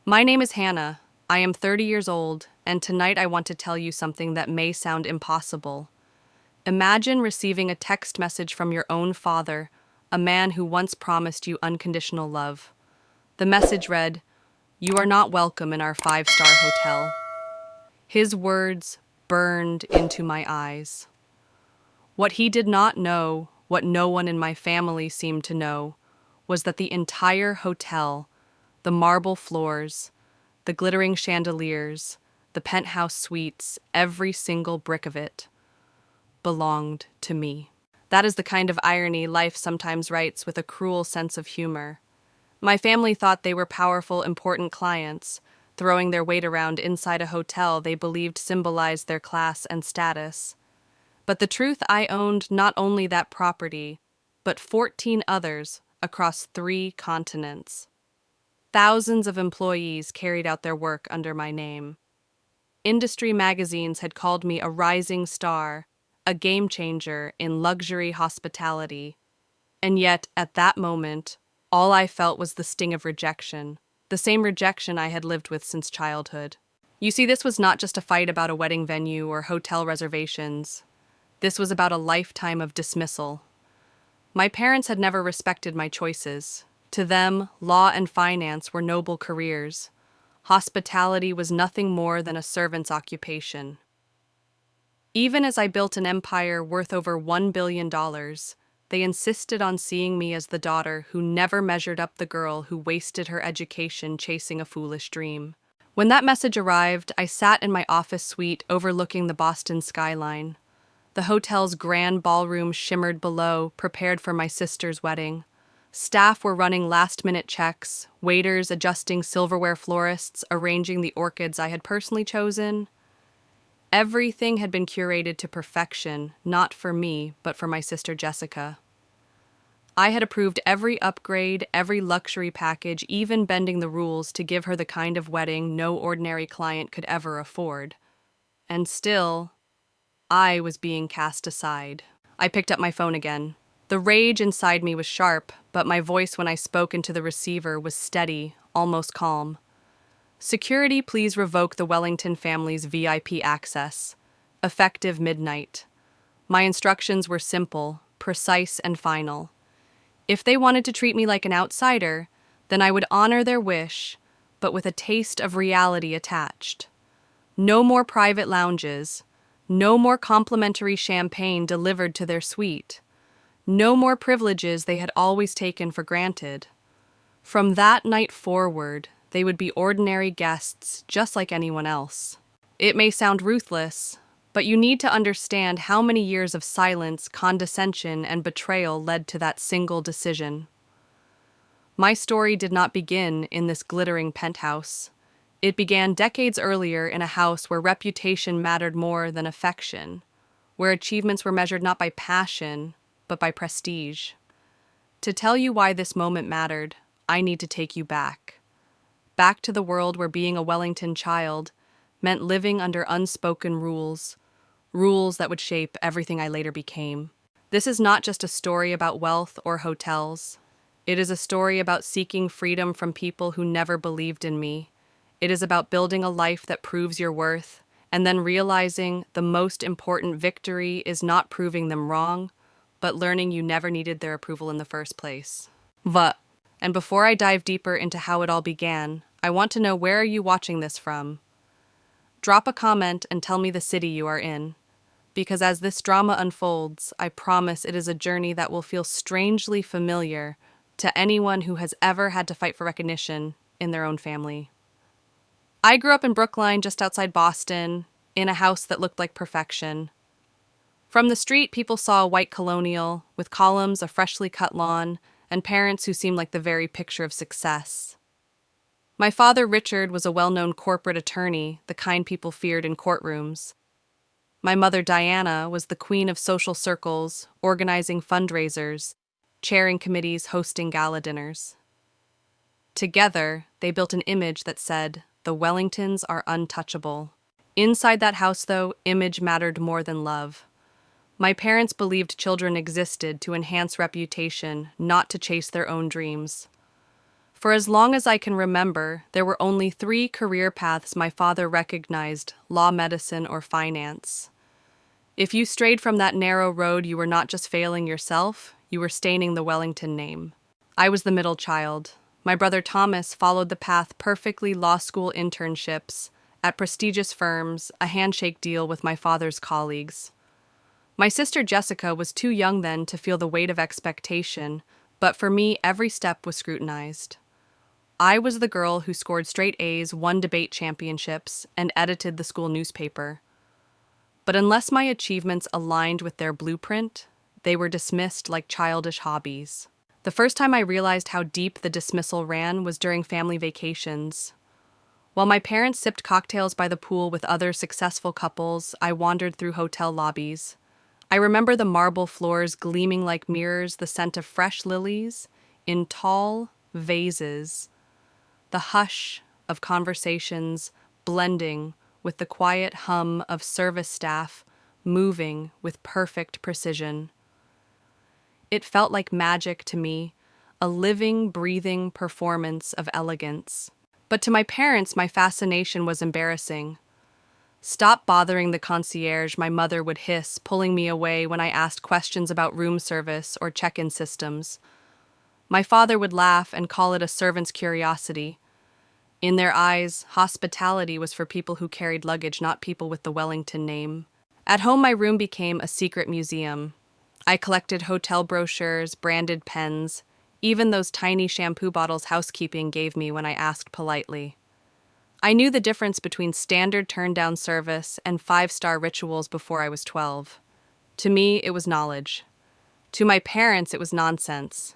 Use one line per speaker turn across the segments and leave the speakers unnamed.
My name is Hannah. I am 30 years old, and tonight I want to tell you something that may sound impossible. Imagine receiving a text message from your own father, a man who once promised you unconditional love. The message read, "You are not welcome in our five-star hotel." His words burned into my eyes. What he did not know, what no one in my family seemed to know, was that the entire hotel, the marble floors, the glittering chandeliers, the penthouse suites, every single brick of it, belonged to me. That is the kind of irony life sometimes writes with a cruel sense of humor. My family thought they were powerful, important clients, throwing their weight around inside a hotel they believed symbolized their class and status. But the truth, I owned not only that property, but 14 others across 3 continents. Thousands of employees carried out their work under my name. Industry magazines had called me a rising star, a game changer in luxury hospitality. And yet, at that moment, all I felt was the sting of rejection, the same rejection I had lived with since childhood. You see, this was not just a fight about a wedding venue or hotel reservations. This was about a lifetime of dismissal. My parents had never respected my choices. To them, law and finance were noble careers. Hospitality was nothing more than a servant's occupation. Even as I built an empire worth over $1 billion, they insisted on seeing me as the daughter who never measured up the girl who wasted her education chasing a foolish dream. When that message arrived, I sat in my office suite overlooking the Boston skyline. The hotel's grand ballroom shimmered below, prepared for my sister's wedding. Staff were running last-minute checks, waiters adjusting silverware, florists arranging the orchids I had personally chosen. Everything had been curated to perfection, not for me, but for my sister Jessica. I had approved every upgrade, every luxury package, even bending the rules to give her the kind of wedding no ordinary client could ever afford. And still, I was being cast aside. I picked up my phone again. The rage inside me was sharp, but my voice when I spoke into the receiver was steady, almost calm. "Security, please revoke the Wellington family's VIP access. Effective midnight." My instructions were simple, precise, and final. If they wanted to treat me like an outsider, then I would honor their wish, but with a taste of reality attached. No more private lounges. No more complimentary champagne delivered to their suite. No more privileges they had always taken for granted. From that night forward, they would be ordinary guests just like anyone else. It may sound ruthless, but you need to understand how many years of silence, condescension, and betrayal led to that single decision. My story did not begin in this glittering penthouse. It began decades earlier in a house where reputation mattered more than affection, where achievements were measured not by passion, but by prestige. To tell you why this moment mattered, I need to take you back. Back to the world where being a Wellington child meant living under unspoken rules, rules that would shape everything I later became. This is not just a story about wealth or hotels. It is a story about seeking freedom from people who never believed in me. It is about building a life that proves your worth, and then realizing the most important victory is not proving them wrong, but learning you never needed their approval in the first place. And before I dive deeper into how it all began, I want to know, where are you watching this from? Drop a comment and tell me the city you are in. Because as this drama unfolds, I promise it is a journey that will feel strangely familiar to anyone who has ever had to fight for recognition in their own family. I grew up in Brookline, just outside Boston, in a house that looked like perfection. From the street, people saw a white colonial, with columns, a freshly cut lawn, and parents who seemed like the very picture of success. My father, Richard, was a well-known corporate attorney, the kind people feared in courtrooms. My mother, Diana, was the queen of social circles, organizing fundraisers, chairing committees, hosting gala dinners. Together, they built an image that said, "The Wellingtons are untouchable." Inside that house, though, image mattered more than love. My parents believed children existed to enhance reputation, not to chase their own dreams. For as long as I can remember, there were only 3 career paths my father recognized: law, medicine, or finance. If you strayed from that narrow road, you were not just failing yourself, you were staining the Wellington name. I was the middle child. My brother Thomas followed the path perfectly: law school internships at prestigious firms, a handshake deal with my father's colleagues. My sister Jessica was too young then to feel the weight of expectation, but for me, every step was scrutinized. I was the girl who scored straight A's, won debate championships, and edited the school newspaper. But unless my achievements aligned with their blueprint, they were dismissed like childish hobbies. The first time I realized how deep the dismissal ran was during family vacations. While my parents sipped cocktails by the pool with other successful couples, I wandered through hotel lobbies. I remember the marble floors gleaming like mirrors, the scent of fresh lilies in tall vases, the hush of conversations blending with the quiet hum of service staff moving with perfect precision. It felt like magic to me, a living, breathing performance of elegance. But to my parents, my fascination was embarrassing. "Stop bothering the concierge," my mother would hiss, pulling me away when I asked questions about room service or check-in systems. My father would laugh and call it a servant's curiosity. In their eyes, hospitality was for people who carried luggage, not people with the Wellington name. At home, my room became a secret museum. I collected hotel brochures, branded pens, even those tiny shampoo bottles housekeeping gave me when I asked politely. I knew the difference between standard turn-down service and 5-star rituals before I was 12. To me, it was knowledge. To my parents, it was nonsense.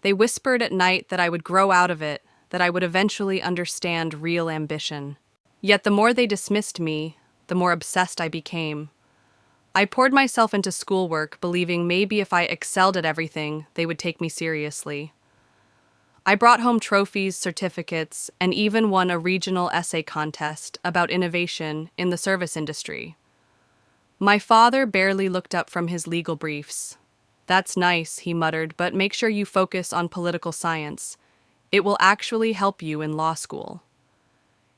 They whispered at night that I would grow out of it, that I would eventually understand real ambition. Yet the more they dismissed me, the more obsessed I became. I poured myself into schoolwork, believing maybe if I excelled at everything, they would take me seriously. I brought home trophies, certificates, and even won a regional essay contest about innovation in the service industry. My father barely looked up from his legal briefs. "That's nice," he muttered, "but make sure you focus on political science. It will actually help you in law school."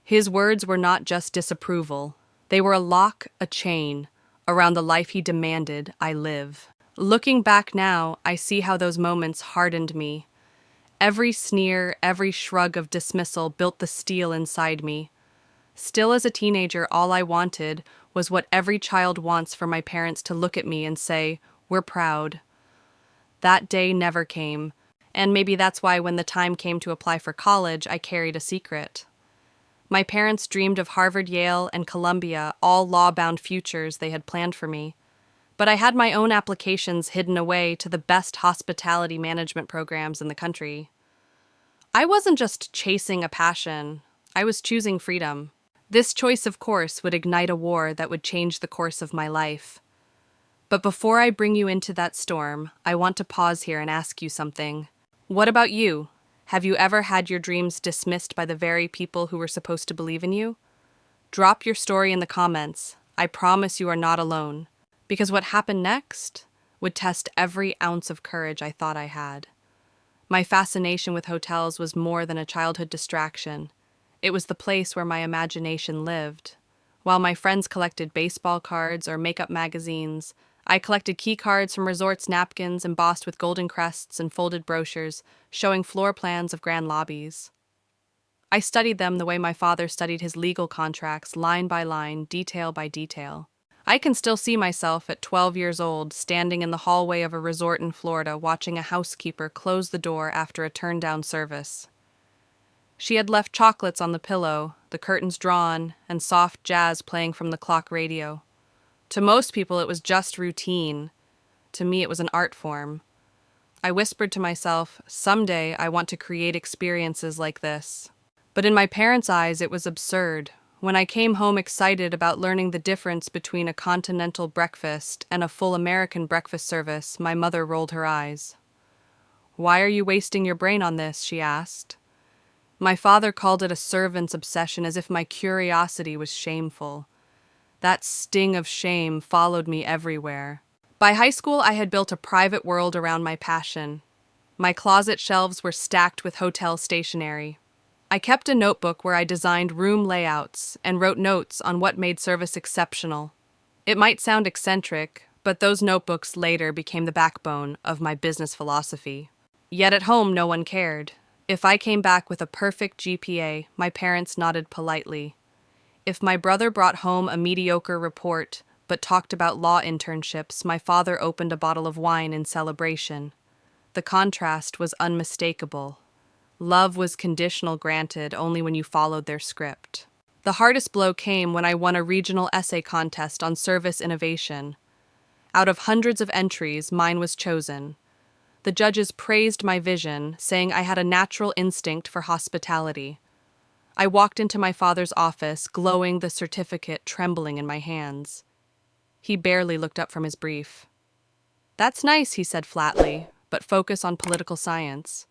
His words were not just disapproval. They were a lock, a chain, around the life he demanded I live. Looking back now, I see how those moments hardened me. Every sneer, every shrug of dismissal built the steel inside me. Still as a teenager, all I wanted was what every child wants: for my parents to look at me and say, "We're proud." That day never came, and maybe that's why when the time came to apply for college, I carried a secret. My parents dreamed of Harvard, Yale, and Columbia, all law-bound futures they had planned for me. But I had my own applications hidden away to the best hospitality management programs in the country. I wasn't just chasing a passion, I was choosing freedom. This choice, of course, would ignite a war that would change the course of my life. But before I bring you into that storm, I want to pause here and ask you something. What about you? Have you ever had your dreams dismissed by the very people who were supposed to believe in you? Drop your story in the comments. I promise you are not alone. Because what happened next would test every ounce of courage I thought I had. My fascination with hotels was more than a childhood distraction. It was the place where my imagination lived. While my friends collected baseball cards or makeup magazines, I collected key cards from resorts' napkins embossed with golden crests and folded brochures showing floor plans of grand lobbies. I studied them the way my father studied his legal contracts, line by line, detail by detail. I can still see myself at 12 years old, standing in the hallway of a resort in Florida, watching a housekeeper close the door after a turn-down service. She had left chocolates on the pillow, the curtains drawn, and soft jazz playing from the clock radio. To most people, it was just routine. To me, it was an art form. I whispered to myself, someday I want to create experiences like this. But in my parents' eyes, it was absurd. When I came home excited about learning the difference between a continental breakfast and a full American breakfast service, my mother rolled her eyes. "Why are you wasting your brain on this?" she asked. My father called it a servant's obsession, as if my curiosity was shameful. That sting of shame followed me everywhere. By high school, I had built a private world around my passion. My closet shelves were stacked with hotel stationery. I kept a notebook where I designed room layouts and wrote notes on what made service exceptional. It might sound eccentric, but those notebooks later became the backbone of my business philosophy. Yet at home, no one cared. If I came back with a perfect GPA, my parents nodded politely. If my brother brought home a mediocre report but talked about law internships, my father opened a bottle of wine in celebration. The contrast was unmistakable. Love was conditional, granted only when you followed their script. The hardest blow came when I won a regional essay contest on service innovation. Out of hundreds of entries, mine was chosen. The judges praised my vision, saying I had a natural instinct for hospitality. I walked into my father's office, glowing, the certificate trembling in my hands. He barely looked up from his brief. "That's nice," he said flatly, "but focus on political science.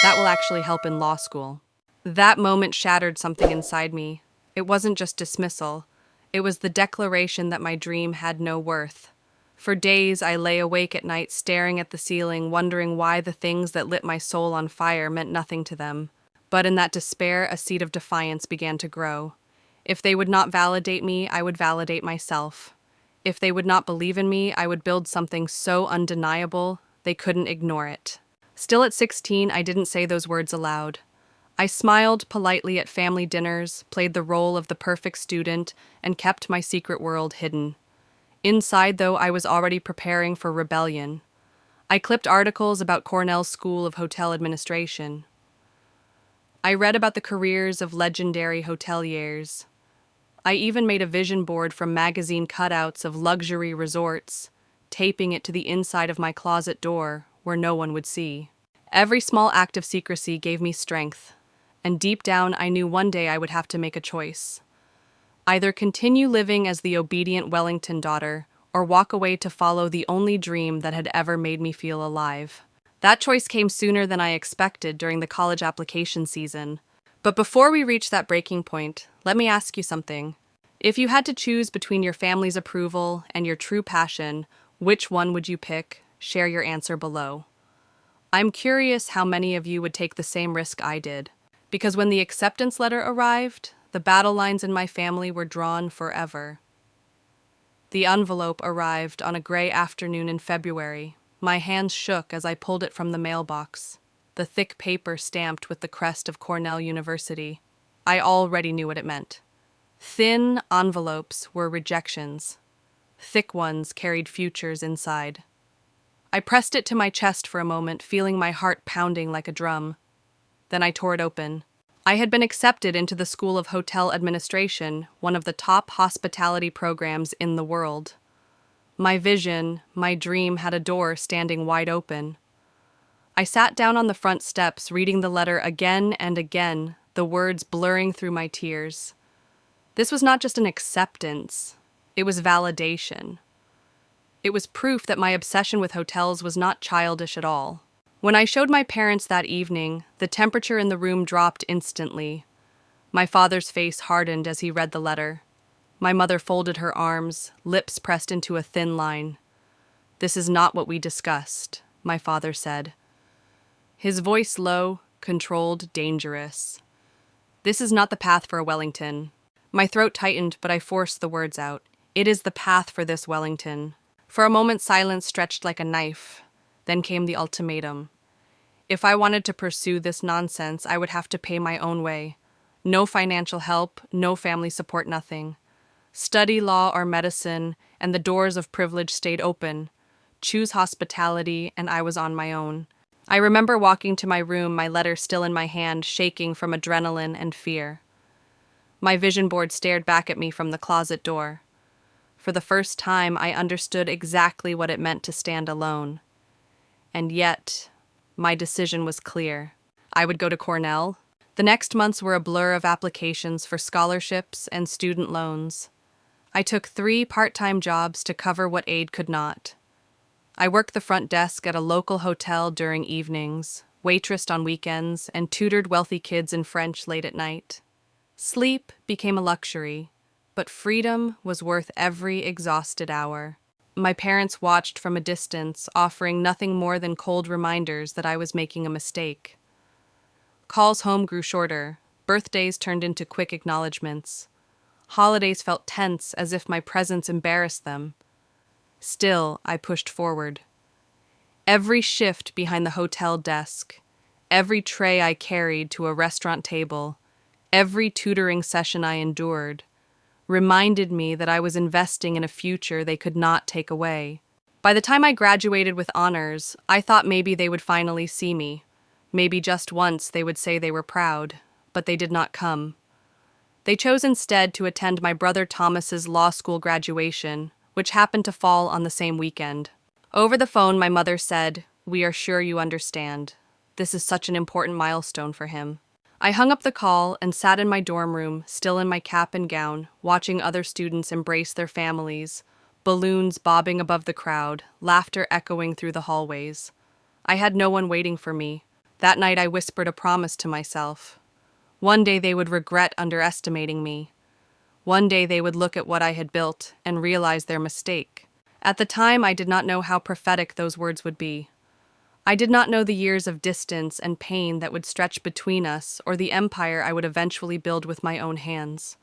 That will actually help in law school." That moment shattered something inside me. It wasn't just dismissal. It was the declaration that my dream had no worth. For days, I lay awake at night staring at the ceiling, wondering why the things that lit my soul on fire meant nothing to them. But in that despair, a seed of defiance began to grow. If they would not validate me, I would validate myself. If they would not believe in me, I would build something so undeniable they couldn't ignore it. Still at 16, I didn't say those words aloud. I smiled politely at family dinners, played the role of the perfect student, and kept my secret world hidden. Inside, though, I was already preparing for rebellion. I clipped articles about Cornell's School of Hotel Administration. I read about the careers of legendary hoteliers. I even made a vision board from magazine cutouts of luxury resorts, taping it to the inside of my closet door where no one would see. Every small act of secrecy gave me strength, and deep down I knew one day I would have to make a choice. Either continue living as the obedient Wellington daughter, or walk away to follow the only dream that had ever made me feel alive. That choice came sooner than I expected during the college application season. But before we reach that breaking point, let me ask you something. If you had to choose between your family's approval and your true passion, which one would you pick? Share your answer below. I'm curious how many of you would take the same risk I did, because when the acceptance letter arrived, the battle lines in my family were drawn forever. The envelope arrived on a gray afternoon in February. My hands shook as I pulled it from the mailbox, the thick paper stamped with the crest of Cornell University. I already knew what it meant. Thin envelopes were rejections. Thick ones carried futures inside. I pressed it to my chest for a moment, feeling my heart pounding like a drum. Then I tore it open. I had been accepted into the School of Hotel Administration, one of the top hospitality programs in the world. My vision, my dream had a door standing wide open. I sat down on the front steps, reading the letter again and again, the words blurring through my tears. This was not just an acceptance, it was validation. It was proof that my obsession with hotels was not childish at all. When I showed my parents that evening, the temperature in the room dropped instantly. My father's face hardened as he read the letter. My mother folded her arms, lips pressed into a thin line. "This is not what we discussed," my father said. His voice low, controlled, dangerous. "This is not the path for a Wellington." My throat tightened, but I forced the words out. "It is the path for this Wellington." For a moment, silence stretched like a knife. Then came the ultimatum. If I wanted to pursue this nonsense, I would have to pay my own way. No financial help, no family support, nothing. Study law or medicine, and the doors of privilege stayed open. Choose hospitality, and I was on my own. I remember walking to my room, my letter still in my hand, shaking from adrenaline and fear. My vision board stared back at me from the closet door. For the first time, I understood exactly what it meant to stand alone. And yet, my decision was clear. I would go to Cornell. The next months were a blur of applications for scholarships and student loans. I took 3 part-time jobs to cover what aid could not. I worked the front desk at a local hotel during evenings, waitressed on weekends, and tutored wealthy kids in French late at night. Sleep became a luxury, but freedom was worth every exhausted hour. My parents watched from a distance, offering nothing more than cold reminders that I was making a mistake. Calls home grew shorter. Birthdays turned into quick acknowledgments. Holidays felt tense, as if my presence embarrassed them. Still, I pushed forward. Every shift behind the hotel desk, every tray I carried to a restaurant table, every tutoring session I endured, reminded me that I was investing in a future they could not take away. By the time I graduated with honors, I thought maybe they would finally see me. Maybe just once they would say they were proud, but they did not come. They chose instead to attend my brother Thomas's law school graduation, which happened to fall on the same weekend. Over the phone, my mother said, "We are sure you understand. This is such an important milestone for him." I hung up the call and sat in my dorm room, still in my cap and gown, watching other students embrace their families, balloons bobbing above the crowd, laughter echoing through the hallways. I had no one waiting for me. That night I whispered a promise to myself. One day they would regret underestimating me. One day they would look at what I had built and realize their mistake. At the time, I did not know how prophetic those words would be. I did not know the years of distance and pain that would stretch between us or the empire I would eventually build with my own hands.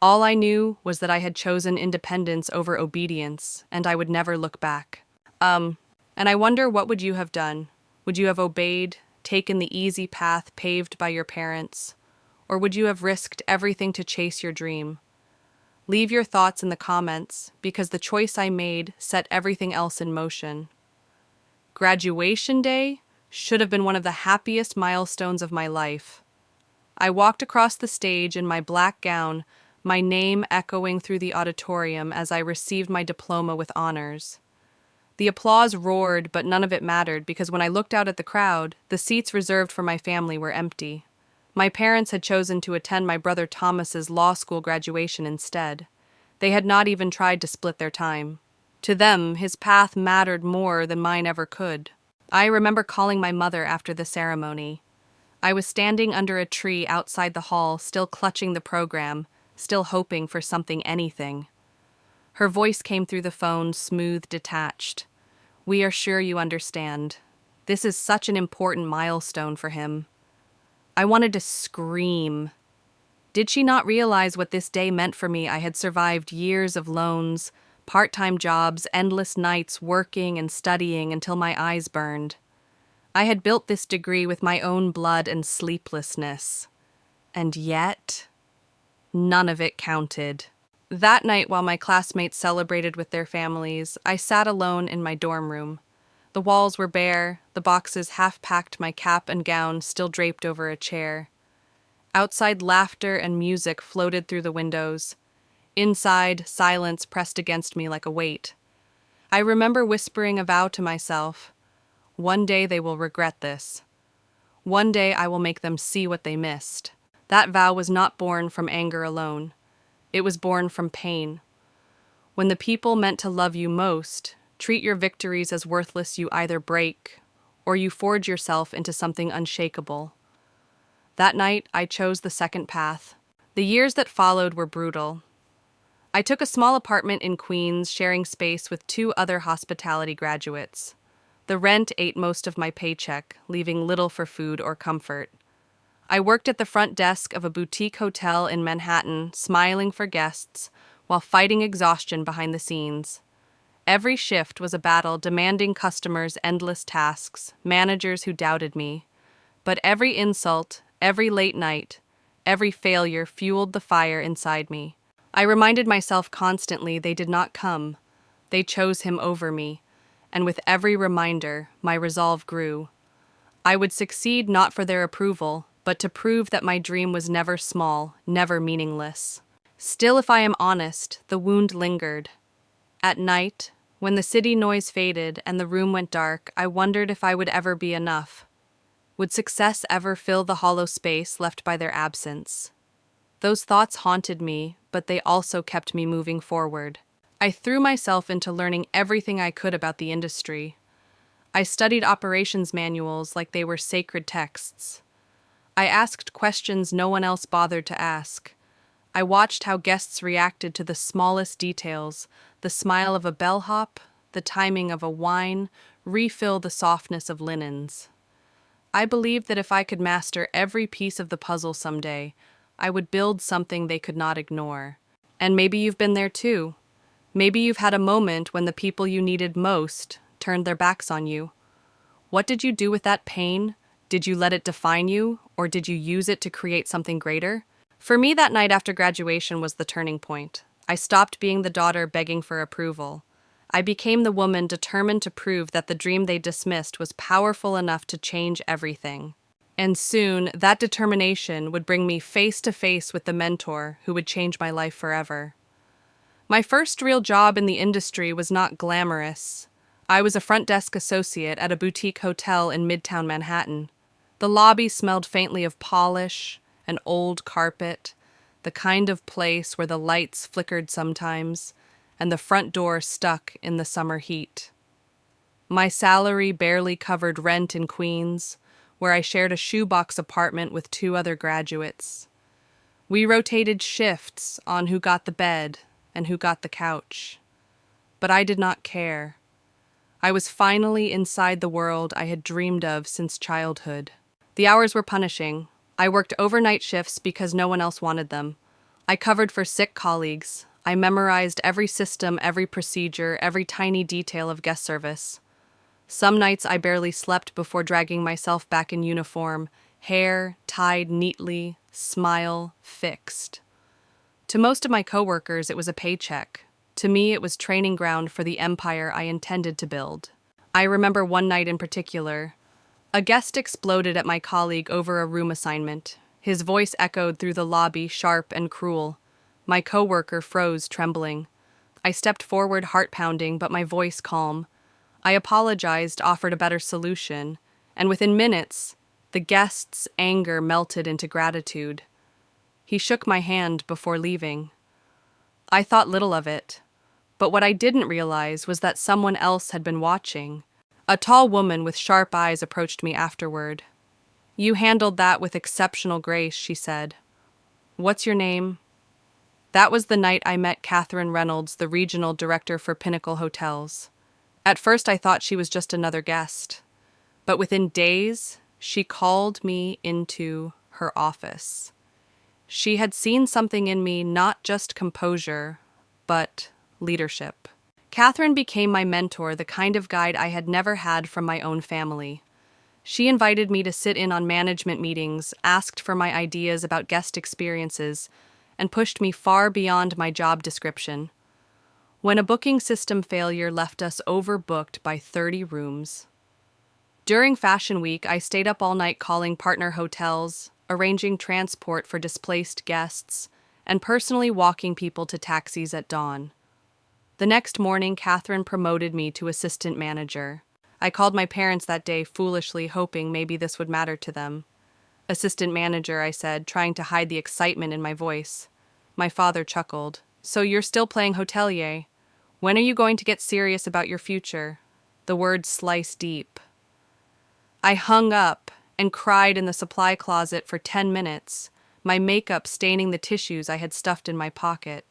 All I knew was that I had chosen independence over obedience, and I would never look back. And I wonder, what would you have done? Would you have obeyed, taken the easy path paved by your parents? Or would you have risked everything to chase your dream? Leave your thoughts in the comments, because the choice I made set everything else in motion. Graduation day should have been one of the happiest milestones of my life. I walked across the stage in my black gown, my name echoing through the auditorium as I received my diploma with honors. The applause roared, but none of it mattered because when I looked out at the crowd, the seats reserved for my family were empty. My parents had chosen to attend my brother Thomas's law school graduation instead. They had not even tried to split their time. To them, his path mattered more than mine ever could. I remember calling my mother after the ceremony. I was standing under a tree outside the hall, still clutching the program, still hoping for anything. Her voice came through the phone, smooth, detached. "We are sure you understand. This is such an important milestone for him." I wanted to scream. Did she not realize what this day meant for me? I had survived years of loans, part-time jobs, endless nights working and studying until my eyes burned. I had built this degree with my own blood and sleeplessness. And yet, none of it counted. That night, while my classmates celebrated with their families, I sat alone in my dorm room. The walls were bare, the boxes half-packed, my cap and gown still draped over a chair. Outside, laughter and music floated through the windows. Inside, silence pressed against me like a weight. I remember whispering a vow to myself. One day they will regret this. One day I will make them see what they missed. That vow was not born from anger alone. It was born from pain. When the people meant to love you most treat your victories as worthless, you either break or you forge yourself into something unshakable. That night, I chose the second path. The years that followed were brutal. I took a small apartment in Queens, sharing space with 2 other hospitality graduates. The rent ate most of my paycheck, leaving little for food or comfort. I worked at the front desk of a boutique hotel in Manhattan, smiling for guests, while fighting exhaustion behind the scenes. Every shift was a battle, demanding customers endless tasks, managers who doubted me. But every insult, every late night, every failure fueled the fire inside me. I reminded myself constantly they did not come. They chose him over me. And with every reminder, my resolve grew. I would succeed not for their approval, but to prove that my dream was never small, never meaningless. Still, if I am honest, the wound lingered. At night, when the city noise faded and the room went dark, I wondered if I would ever be enough. Would success ever fill the hollow space left by their absence? Those thoughts haunted me, but they also kept me moving forward. I threw myself into learning everything I could about the industry. I studied operations manuals like they were sacred texts. I asked questions no one else bothered to ask. I watched how guests reacted to the smallest details, the the smile of a bellhop, the timing of a wine, refill the softness of linens. I believed that if I could master every piece of the puzzle someday, I would build something they could not ignore. And maybe you've been there too. Maybe you've had a moment when the people you needed most turned their backs on you. What did you do with that pain? Did you let it define you, or did you use it to create something greater? For me, that night after graduation was the turning point. I stopped being the daughter begging for approval. I became the woman determined to prove that the dream they dismissed was powerful enough to change everything. And soon, that determination would bring me face to face with the mentor who would change my life forever. My first real job in the industry was not glamorous. I was a front desk associate at a boutique hotel in Midtown Manhattan. The lobby smelled faintly of polish, an old carpet, the kind of place where the lights flickered sometimes, and the front door stuck in the summer heat. My salary barely covered rent in Queens, where I shared a shoebox apartment with 2 other graduates. We rotated shifts on who got the bed and who got the couch. But I did not care. I was finally inside the world I had dreamed of since childhood. The hours were punishing. I worked overnight shifts because no one else wanted them. I covered for sick colleagues. I memorized every system, every procedure, every tiny detail of guest service. Some nights I barely slept before dragging myself back in uniform, hair tied neatly, smile fixed. To most of my coworkers, it was a paycheck. To me, it was training ground for the empire I intended to build. I remember one night in particular. A guest exploded at my colleague over a room assignment. His voice echoed through the lobby, sharp and cruel. My coworker froze, trembling. I stepped forward, heart pounding, but my voice calm. I apologized, offered a better solution, and within minutes, the guest's anger melted into gratitude. He shook my hand before leaving. I thought little of it, but what I didn't realize was that someone else had been watching. A tall woman with sharp eyes approached me afterward. "You handled that with exceptional grace," she said. "What's your name?" That was the night I met Catherine Reynolds, the regional director for Pinnacle Hotels. At first I thought she was just another guest, but within days, she called me into her office. She had seen something in me, not just composure, but leadership. Catherine became my mentor, the kind of guide I had never had from my own family. She invited me to sit in on management meetings, asked for my ideas about guest experiences, and pushed me far beyond my job description. When a booking system failure left us overbooked by 30 rooms. During Fashion Week, I stayed up all night calling partner hotels, arranging transport for displaced guests, and personally walking people to taxis at dawn. The next morning, Catherine promoted me to assistant manager. I called my parents that day, foolishly hoping maybe this would matter to them. "Assistant manager," I said, trying to hide the excitement in my voice. My father chuckled. "So you're still playing hotelier? When are you going to get serious about your future?" The words sliced deep. I hung up and cried in the supply closet for 10 minutes, my makeup staining the tissues I had stuffed in my pocket.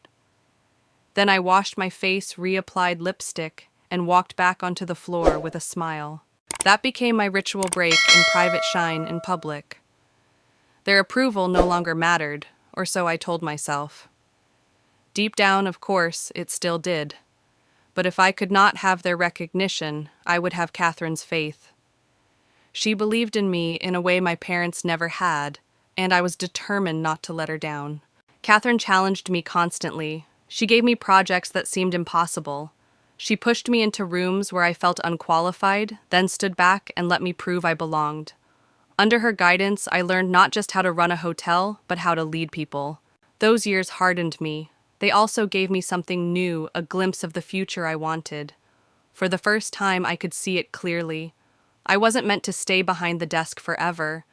Then I washed my face, reapplied lipstick, and walked back onto the floor with a smile. That became my ritual break in private shine in public. Their approval no longer mattered, or so I told myself. Deep down, of course, it still did. But if I could not have their recognition, I would have Catherine's faith. She believed in me in a way my parents never had, and I was determined not to let her down. Catherine challenged me constantly. She gave me projects that seemed impossible. She pushed me into rooms where I felt unqualified, then stood back and let me prove I belonged. Under her guidance, I learned not just how to run a hotel, but how to lead people. Those years hardened me. They also gave me something new, a glimpse of the future I wanted. For the first time, I could see it clearly. I wasn't meant to stay behind the desk forever.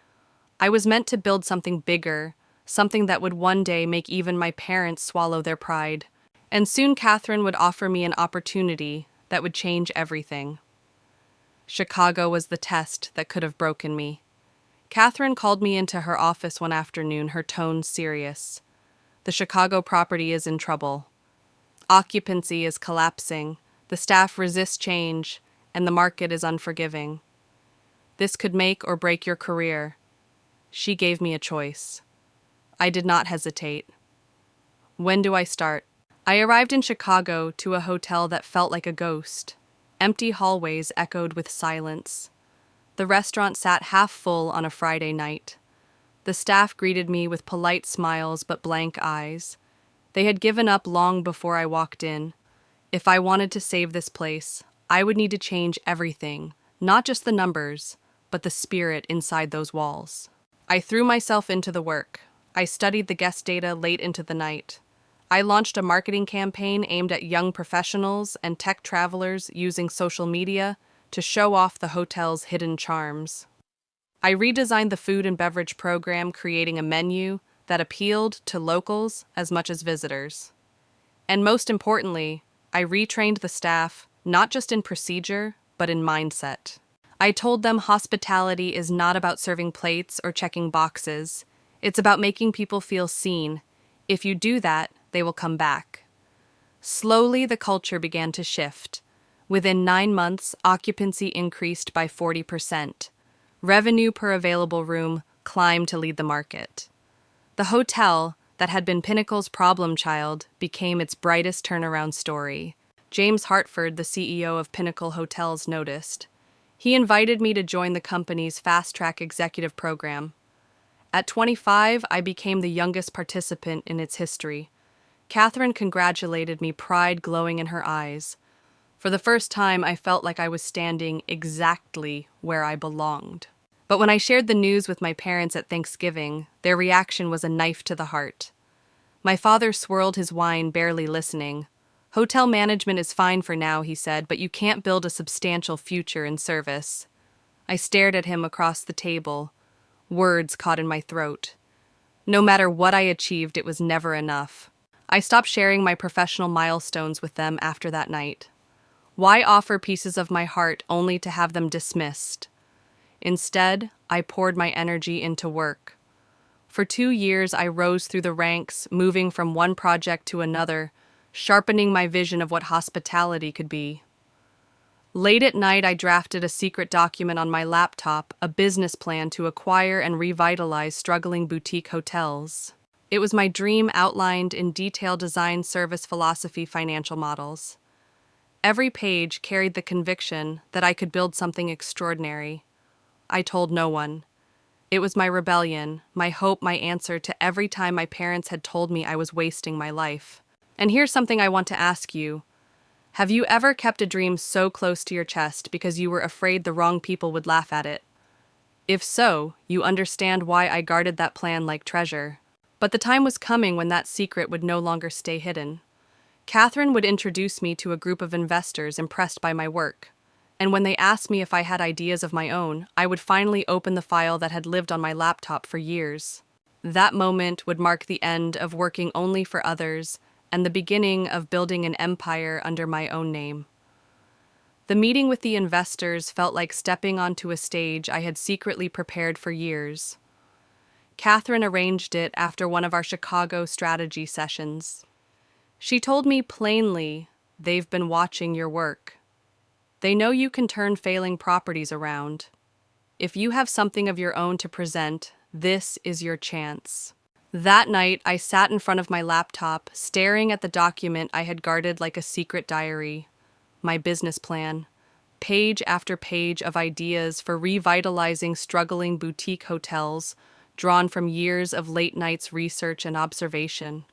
I was meant to build something bigger, something that would one day make even my parents swallow their pride. And soon Catherine would offer me an opportunity that would change everything. Chicago was the test that could have broken me. Catherine called me into her office one afternoon, her tone serious. "The Chicago property is in trouble." Occupancy is collapsing, the staff resist change, and the market is unforgiving. This could make or break your career. She gave me a choice. I did not hesitate. When do I start? I arrived in Chicago to a hotel that felt like a ghost. Empty hallways echoed with silence. The restaurant sat half full on a Friday night. The staff greeted me with polite smiles but blank eyes. They had given up long before I walked in. If I wanted to save this place, I would need to change everything, not just the numbers, but the spirit inside those walls. I threw myself into the work. I studied the guest data late into the night. I launched a marketing campaign aimed at young professionals and tech travelers using social media to show off the hotel's hidden charms. I redesigned the food and beverage program, creating a menu that appealed to locals as much as visitors. And most importantly, I retrained the staff, not just in procedure, but in mindset. I told them hospitality is not about serving plates or checking boxes. It's about making people feel seen. If you do that, they will come back. Slowly, the culture began to shift. Within 9 months, occupancy increased by 40%. Revenue per available room climbed to lead the market. The hotel, that had been Pinnacle's problem child, became its brightest turnaround story. James Hartford, the CEO of Pinnacle Hotels, noticed. He invited me to join the company's fast-track executive program. At 25, I became the youngest participant in its history. Catherine congratulated me, pride glowing in her eyes. For the first time, I felt like I was standing exactly where I belonged. But when I shared the news with my parents at Thanksgiving, their reaction was a knife to the heart. My father swirled his wine, barely listening. "Hotel management is fine for now," he said, "but you can't build a substantial future in service." I stared at him across the table. Words caught in my throat. No matter what I achieved, it was never enough. I stopped sharing my professional milestones with them after that night. Why offer pieces of my heart only to have them dismissed? Instead, I poured my energy into work. For 2 years, I rose through the ranks, moving from one project to another, sharpening my vision of what hospitality could be. Late at night, I drafted a secret document on my laptop, a business plan to acquire and revitalize struggling boutique hotels. It was my dream outlined in detailed design, service, philosophy, financial models. Every page carried the conviction that I could build something extraordinary. I told no one. It was my rebellion, my hope, my answer to every time my parents had told me I was wasting my life. And here's something I want to ask you. Have you ever kept a dream so close to your chest because you were afraid the wrong people would laugh at it? If so, you understand why I guarded that plan like treasure. But the time was coming when that secret would no longer stay hidden. Catherine would introduce me to a group of investors impressed by my work. And when they asked me if I had ideas of my own, I would finally open the file that had lived on my laptop for years. That moment would mark the end of working only for others and the beginning of building an empire under my own name. The meeting with the investors felt like stepping onto a stage I had secretly prepared for years. Catherine arranged it after one of our Chicago strategy sessions. She told me plainly, "They've been watching your work. They know you can turn failing properties around. If you have something of your own to present, this is your chance." That night, I sat in front of my laptop, staring at the document I had guarded like a secret diary. My business plan. Page after page of ideas for revitalizing struggling boutique hotels, drawn from years of late nights research and observation.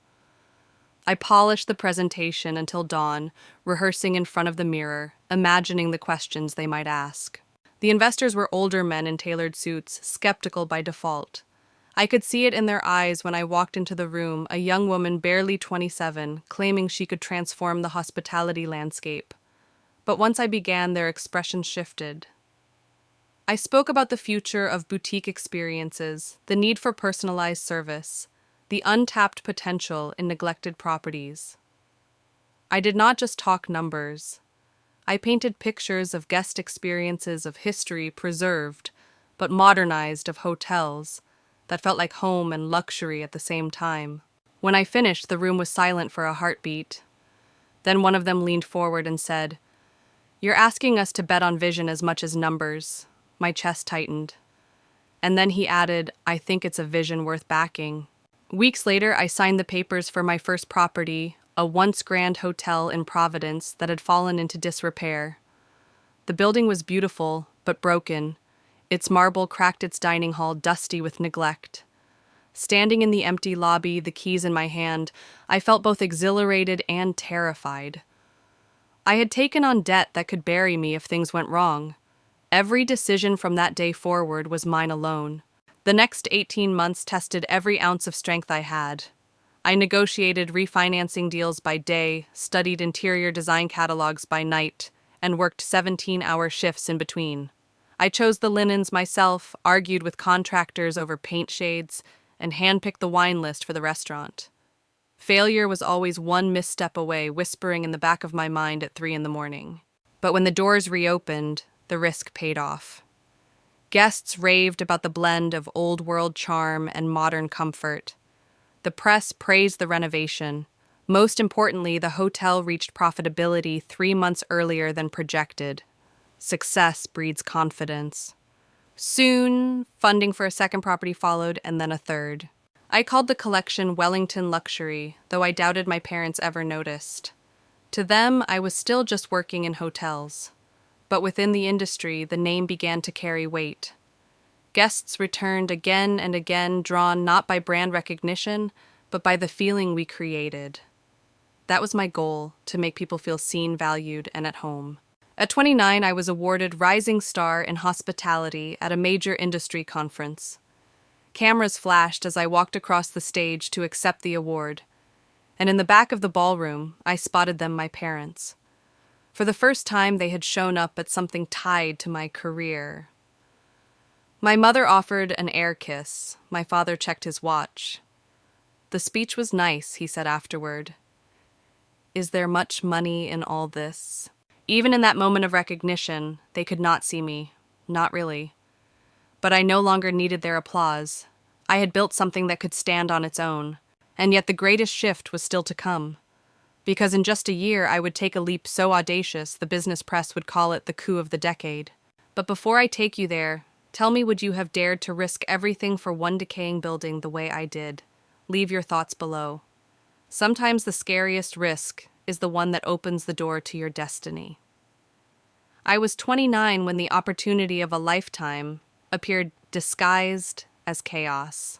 I polished the presentation until dawn, rehearsing in front of the mirror, imagining the questions they might ask. The investors were older men in tailored suits, skeptical by default. I could see it in their eyes when I walked into the room, a young woman barely 27, claiming she could transform the hospitality landscape. But once I began, their expression shifted. I spoke about the future of boutique experiences, the need for personalized service, the untapped potential in neglected properties. I did not just talk numbers. I painted pictures of guest experiences of history preserved, but modernized, of hotels that felt like home and luxury at the same time. When I finished, the room was silent for a heartbeat. Then one of them leaned forward and said, "You're asking us to bet on vision as much as numbers." My chest tightened. And then he added, "I think it's a vision worth backing." Weeks later, I signed the papers for my first property, a once grand hotel in Providence that had fallen into disrepair. The building was beautiful, but broken. Its marble cracked its dining hall dusty with neglect. Standing in the empty lobby, the keys in my hand, I felt both exhilarated and terrified. I had taken on debt that could bury me if things went wrong. Every decision from that day forward was mine alone. The next 18 months tested every ounce of strength I had. I negotiated refinancing deals by day, studied interior design catalogs by night, and worked 17-hour shifts in between. I chose the linens myself, argued with contractors over paint shades, and handpicked the wine list for the restaurant. Failure was always one misstep away, whispering in the back of my mind at 3 a.m. But when the doors reopened, the risk paid off. Guests raved about the blend of old-world charm and modern comfort. The press praised the renovation. Most importantly, the hotel reached profitability 3 months earlier than projected. Success breeds confidence. Soon, funding for a second property followed, and then a third. I called the collection Wellington Luxury, though I doubted my parents ever noticed. To them, I was still just working in hotels. But within the industry, the name began to carry weight. Guests returned again and again, drawn not by brand recognition, but by the feeling we created. That was my goal, to make people feel seen, valued, and at home. At 29, I was awarded Rising Star in Hospitality at a major industry conference. Cameras flashed as I walked across the stage to accept the award, and in the back of the ballroom, I spotted them, my parents. For the first time, they had shown up at something tied to my career. My mother offered an air kiss. My father checked his watch. "The speech was nice," he said afterward. "Is there much money in all this?" Even in that moment of recognition, they could not see me. Not really. But I no longer needed their applause. I had built something that could stand on its own, and yet the greatest shift was still to come. Because in just a year, I would take a leap so audacious, the business press would call it the coup of the decade. But before I take you there, tell me, would you have dared to risk everything for one decaying building the way I did? Leave your thoughts below. Sometimes the scariest risk is the one that opens the door to your destiny. I was 29 when the opportunity of a lifetime appeared disguised as chaos.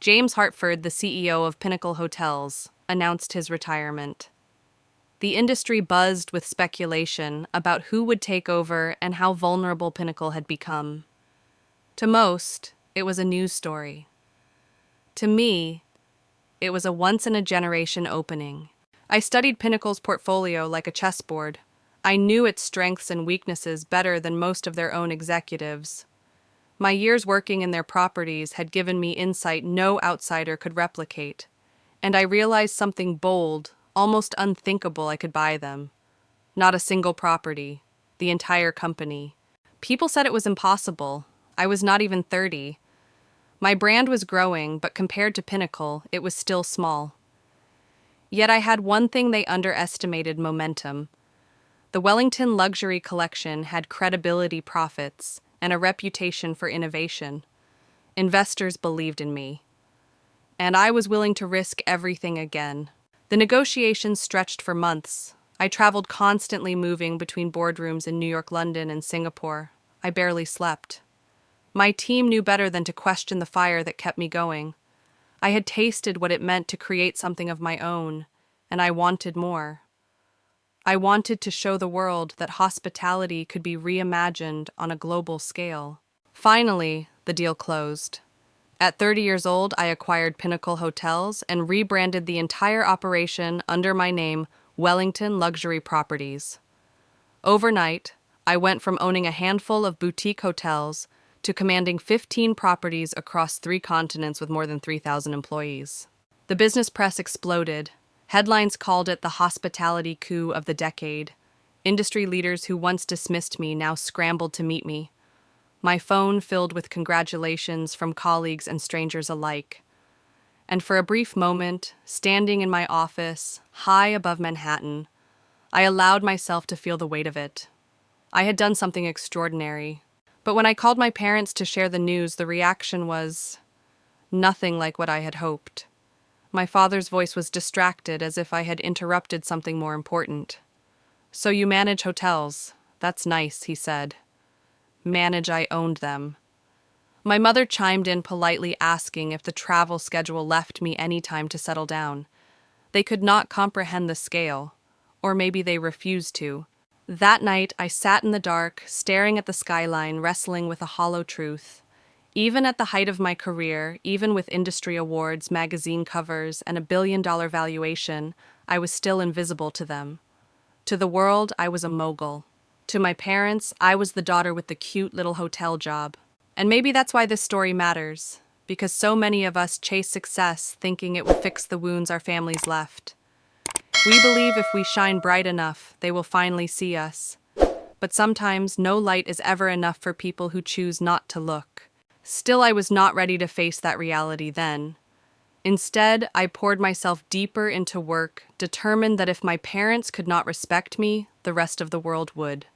James Hartford, the CEO of Pinnacle Hotels, announced his retirement. The industry buzzed with speculation about who would take over and how vulnerable Pinnacle had become. To most, it was a news story. To me, it was a once-in-a-generation opening. I studied Pinnacle's portfolio like a chessboard. I knew its strengths and weaknesses better than most of their own executives. My years working in their properties had given me insight no outsider could replicate, and I realized something bold, almost unthinkable. I could buy them. Not a single property, the entire company. People said it was impossible. I was not even 30. My brand was growing, but compared to Pinnacle, it was still small. Yet I had one thing they underestimated: momentum. The Wellington Luxury Collection had credibility, profits, and a reputation for innovation. Investors believed in me. And I was willing to risk everything again. The negotiations stretched for months. I traveled constantly, moving between boardrooms in New York, London, and Singapore. I barely slept. My team knew better than to question the fire that kept me going. I had tasted what it meant to create something of my own, and I wanted more. I wanted to show the world that hospitality could be reimagined on a global scale. Finally, the deal closed. At 30 years old, I acquired Pinnacle Hotels and rebranded the entire operation under my name, Wellington Luxury Properties. Overnight, I went from owning a handful of boutique hotels to commanding 15 properties across 3 continents with more than 3,000 employees. The business press exploded. Headlines called it the hospitality coup of the decade. Industry leaders who once dismissed me now scrambled to meet me. My phone filled with congratulations from colleagues and strangers alike. And for a brief moment, standing in my office, high above Manhattan, I allowed myself to feel the weight of it. I had done something extraordinary. But when I called my parents to share the news, the reaction was nothing like what I had hoped. My father's voice was distracted, as if I had interrupted something more important. "So you manage hotels. That's nice," he said. Manage, I owned them. My mother chimed in politely, asking if the travel schedule left me any time to settle down. They could not comprehend the scale, or maybe they refused to. That night, I sat in the dark, staring at the skyline, wrestling with a hollow truth. Even at the height of my career, even with industry awards, magazine covers, and a billion-dollar valuation, I was still invisible to them. To the world, I was a mogul. To my parents, I was the daughter with the cute little hotel job. And maybe that's why this story matters, because so many of us chase success thinking it will fix the wounds our families left. We believe if we shine bright enough, they will finally see us. But sometimes no light is ever enough for people who choose not to look. Still, I was not ready to face that reality then. Instead, I poured myself deeper into work, determined that if my parents could not respect me, the rest of the world would.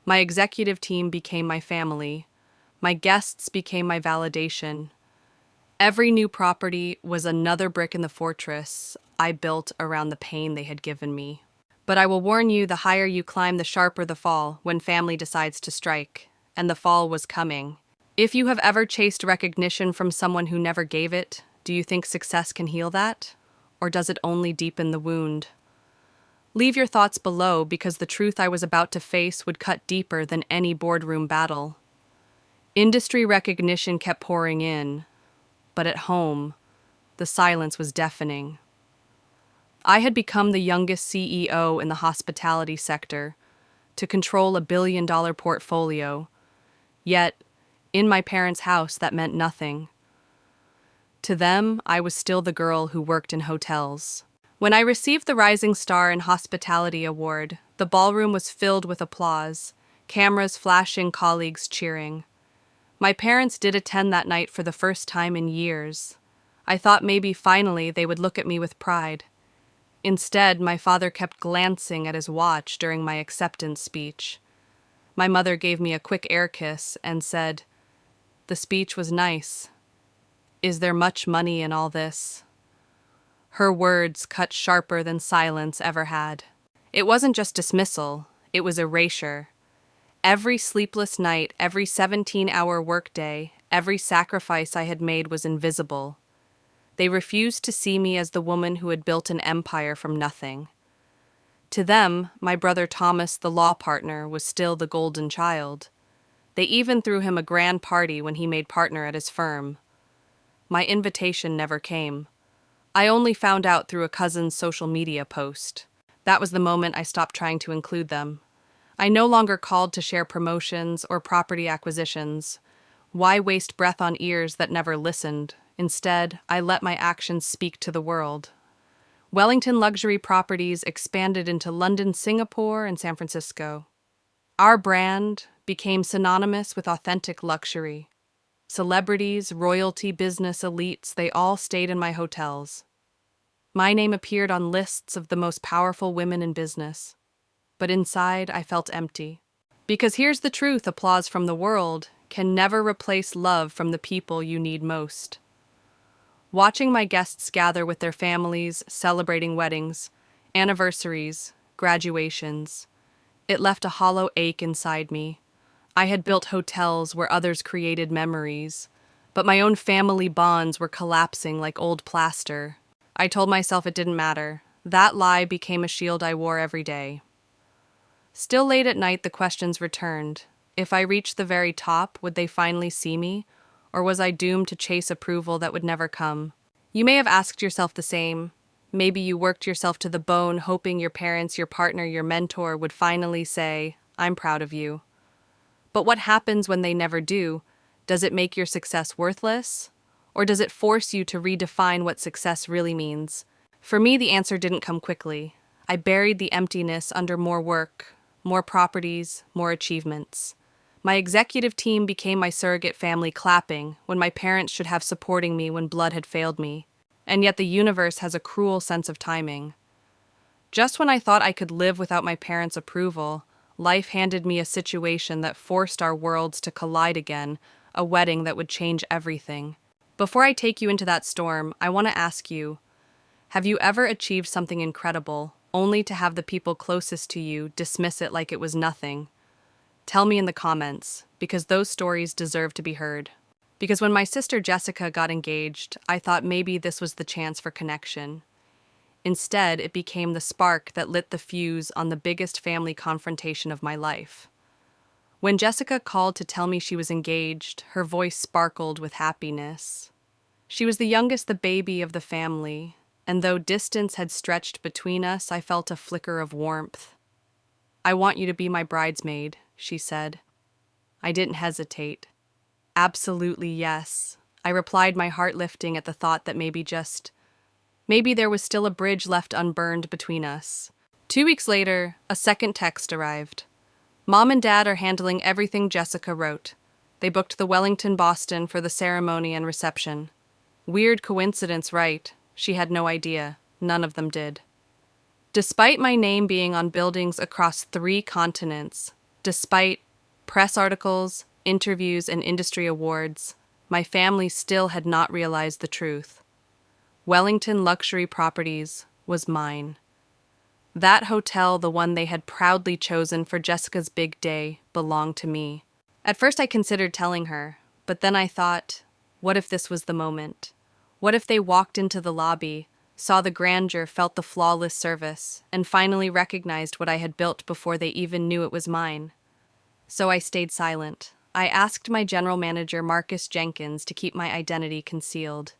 My executive team became my family. My guests became my validation. Every new property was another brick in the fortress I built around the pain they had given me. But I will warn you, the higher you climb, the sharper the fall when family decides to strike. And the fall was coming. If you have ever chased recognition from someone who never gave it, do you think success can heal that? Or does it only deepen the wound? Leave your thoughts below, because the truth I was about to face would cut deeper than any boardroom battle. Industry recognition kept pouring in, but at home, the silence was deafening. I had become the youngest CEO in the hospitality sector, to control a billion-dollar portfolio, yet, in my parents' house, that meant nothing. To them, I was still the girl who worked in hotels. When I received the Rising Star in Hospitality Award, the ballroom was filled with applause, cameras flashing, colleagues cheering. My parents did attend that night for the first time in years. I thought maybe finally they would look at me with pride. Instead, my father kept glancing at his watch during my acceptance speech. My mother gave me a quick air kiss and said, "The speech was nice. Is there much money in all this?" Her words cut sharper than silence ever had. It wasn't just dismissal, it was erasure. Every sleepless night, every 17-hour workday, every sacrifice I had made was invisible. They refused to see me as the woman who had built an empire from nothing. To them, my brother Thomas, the law partner, was still the golden child. They even threw him a grand party when he made partner at his firm. My invitation never came. I only found out through a cousin's social media post. That was the moment I stopped trying to include them. I no longer called to share promotions or property acquisitions. Why waste breath on ears that never listened? Instead, I let my actions speak to the world. Wellington Luxury Properties expanded into London, Singapore, and San Francisco. Our brand became synonymous with authentic luxury. Celebrities, royalty, business elites, they all stayed in my hotels. My name appeared on lists of the most powerful women in business. But inside, I felt empty. Because here's the truth: applause from the world can never replace love from the people you need most. Watching my guests gather with their families, celebrating weddings, anniversaries, graduations, it left a hollow ache inside me. I had built hotels where others created memories, but my own family bonds were collapsing like old plaster. I told myself it didn't matter. That lie became a shield I wore every day. Still late at night, the questions returned. If I reached the very top, would they finally see me? Or was I doomed to chase approval that would never come? You may have asked yourself the same. Maybe you worked yourself to the bone, hoping your parents, your partner, your mentor would finally say, "I'm proud of you." But what happens when they never do? Does it make your success worthless? Or does it force you to redefine what success really means? For me, the answer didn't come quickly. I buried the emptiness under more work, more properties, more achievements. My executive team became my surrogate family, clapping when my parents should have supporting me when blood had failed me. And yet the universe has a cruel sense of timing. Just when I thought I could live without my parents' approval, life handed me a situation that forced our worlds to collide again, a wedding that would change everything. Before I take you into that storm, I want to ask you, have you ever achieved something incredible, only to have the people closest to you dismiss it like it was nothing? Tell me in the comments, because those stories deserve to be heard. Because when my sister Jessica got engaged, I thought maybe this was the chance for connection. Instead, it became the spark that lit the fuse on the biggest family confrontation of my life. When Jessica called to tell me she was engaged, her voice sparkled with happiness. She was the youngest, the baby of the family, and though distance had stretched between us, I felt a flicker of warmth. "I want you to be my bridesmaid," she said. I didn't hesitate. "Absolutely yes," I replied, my heart lifting at the thought that maybe there was still a bridge left unburned between us. 2 weeks later, a second text arrived. "Mom and Dad are handling everything Jessica wrote. They booked the Wellington, Boston for the ceremony and reception." Weird coincidence, right? She had no idea. None of them did. Despite my name being on buildings across 3 continents, despite press articles, interviews, and industry awards, my family still had not realized the truth. Wellington Luxury Properties was mine. That hotel, the one they had proudly chosen for Jessica's big day, belonged to me. At first I considered telling her, but then I thought, what if this was the moment? What if they walked into the lobby, saw the grandeur, felt the flawless service, and finally recognized what I had built before they even knew it was mine? So I stayed silent. I asked my general manager, Marcus Jenkins, to keep my identity concealed.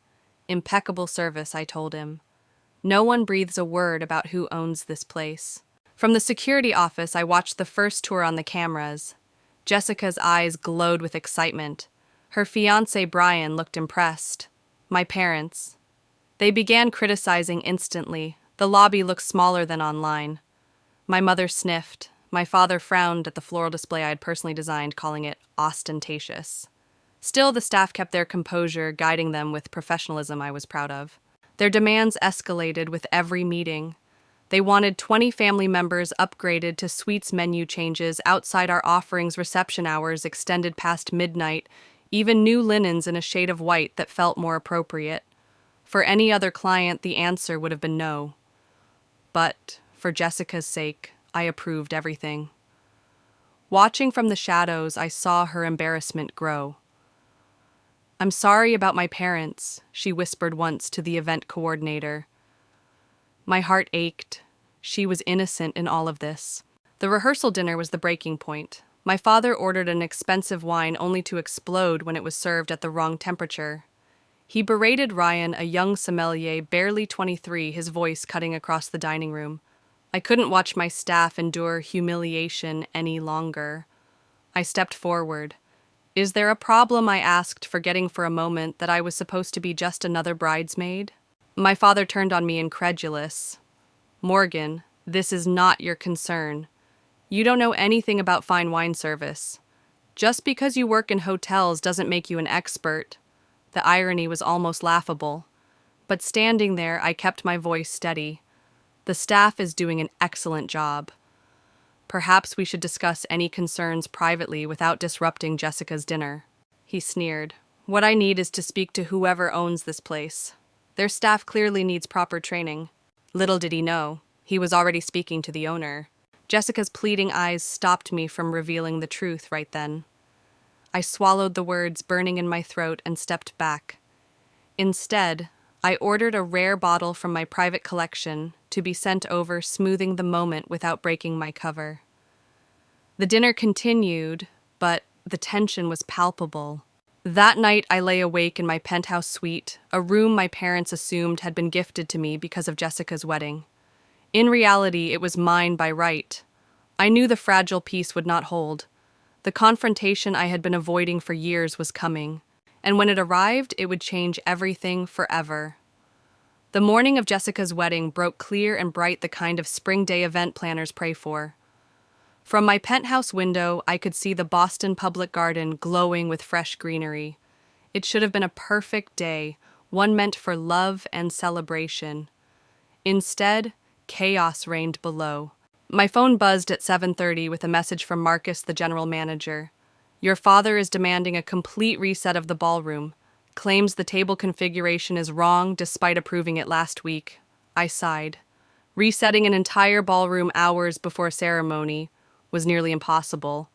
"Impeccable service," I told him. "No one breathes a word about who owns this place." From the security office, I watched the first tour on the cameras. Jessica's eyes glowed with excitement. Her fiancé, Brian, looked impressed. My parents. They began criticizing instantly. The lobby looked smaller than online. My mother sniffed. My father frowned at the floral display I had personally designed, calling it ostentatious. Still, the staff kept their composure, guiding them with professionalism I was proud of. Their demands escalated with every meeting. They wanted 20 family members upgraded to suites, menu changes, outside our offerings, reception hours extended past midnight, even new linens in a shade of white that felt more appropriate. For any other client, the answer would have been no. But, for Jessica's sake, I approved everything. Watching from the shadows, I saw her embarrassment grow. "I'm sorry about my parents," she whispered once to the event coordinator. My heart ached. She was innocent in all of this. The rehearsal dinner was the breaking point. My father ordered an expensive wine only to explode when it was served at the wrong temperature. He berated Ryan, a young sommelier, barely 23, his voice cutting across the dining room. I couldn't watch my staff endure humiliation any longer. I stepped forward. "Is there a problem?" I asked, forgetting for a moment that I was supposed to be just another bridesmaid. My father turned on me incredulous. "Morgan, this is not your concern. You don't know anything about fine wine service. Just because you work in hotels doesn't make you an expert." The irony was almost laughable. But standing there, I kept my voice steady. "The staff is doing an excellent job. Perhaps we should discuss any concerns privately without disrupting Jessica's dinner." He sneered. "What I need is to speak to whoever owns this place. Their staff clearly needs proper training." Little did he know, he was already speaking to the owner. Jessica's pleading eyes stopped me from revealing the truth right then. I swallowed the words burning in my throat and stepped back. Instead, I ordered a rare bottle from my private collection to be sent over, smoothing the moment without breaking my cover. The dinner continued, but the tension was palpable. That night I lay awake in my penthouse suite, a room my parents assumed had been gifted to me because of Jessica's wedding. In reality, it was mine by right. I knew the fragile piece would not hold. The confrontation I had been avoiding for years was coming, and when it arrived, it would change everything forever. The morning of Jessica's wedding broke clear and bright, the kind of spring day event planners pray for. From my penthouse window, I could see the Boston Public Garden glowing with fresh greenery. It should have been a perfect day, one meant for love and celebration. Instead, chaos reigned below. My phone buzzed at 7:30 with a message from Marcus, the general manager. Your father is demanding a complete reset of the ballroom. Claims the table configuration is wrong despite approving it last week. I sighed. Resetting an entire ballroom hours before ceremony was nearly impossible,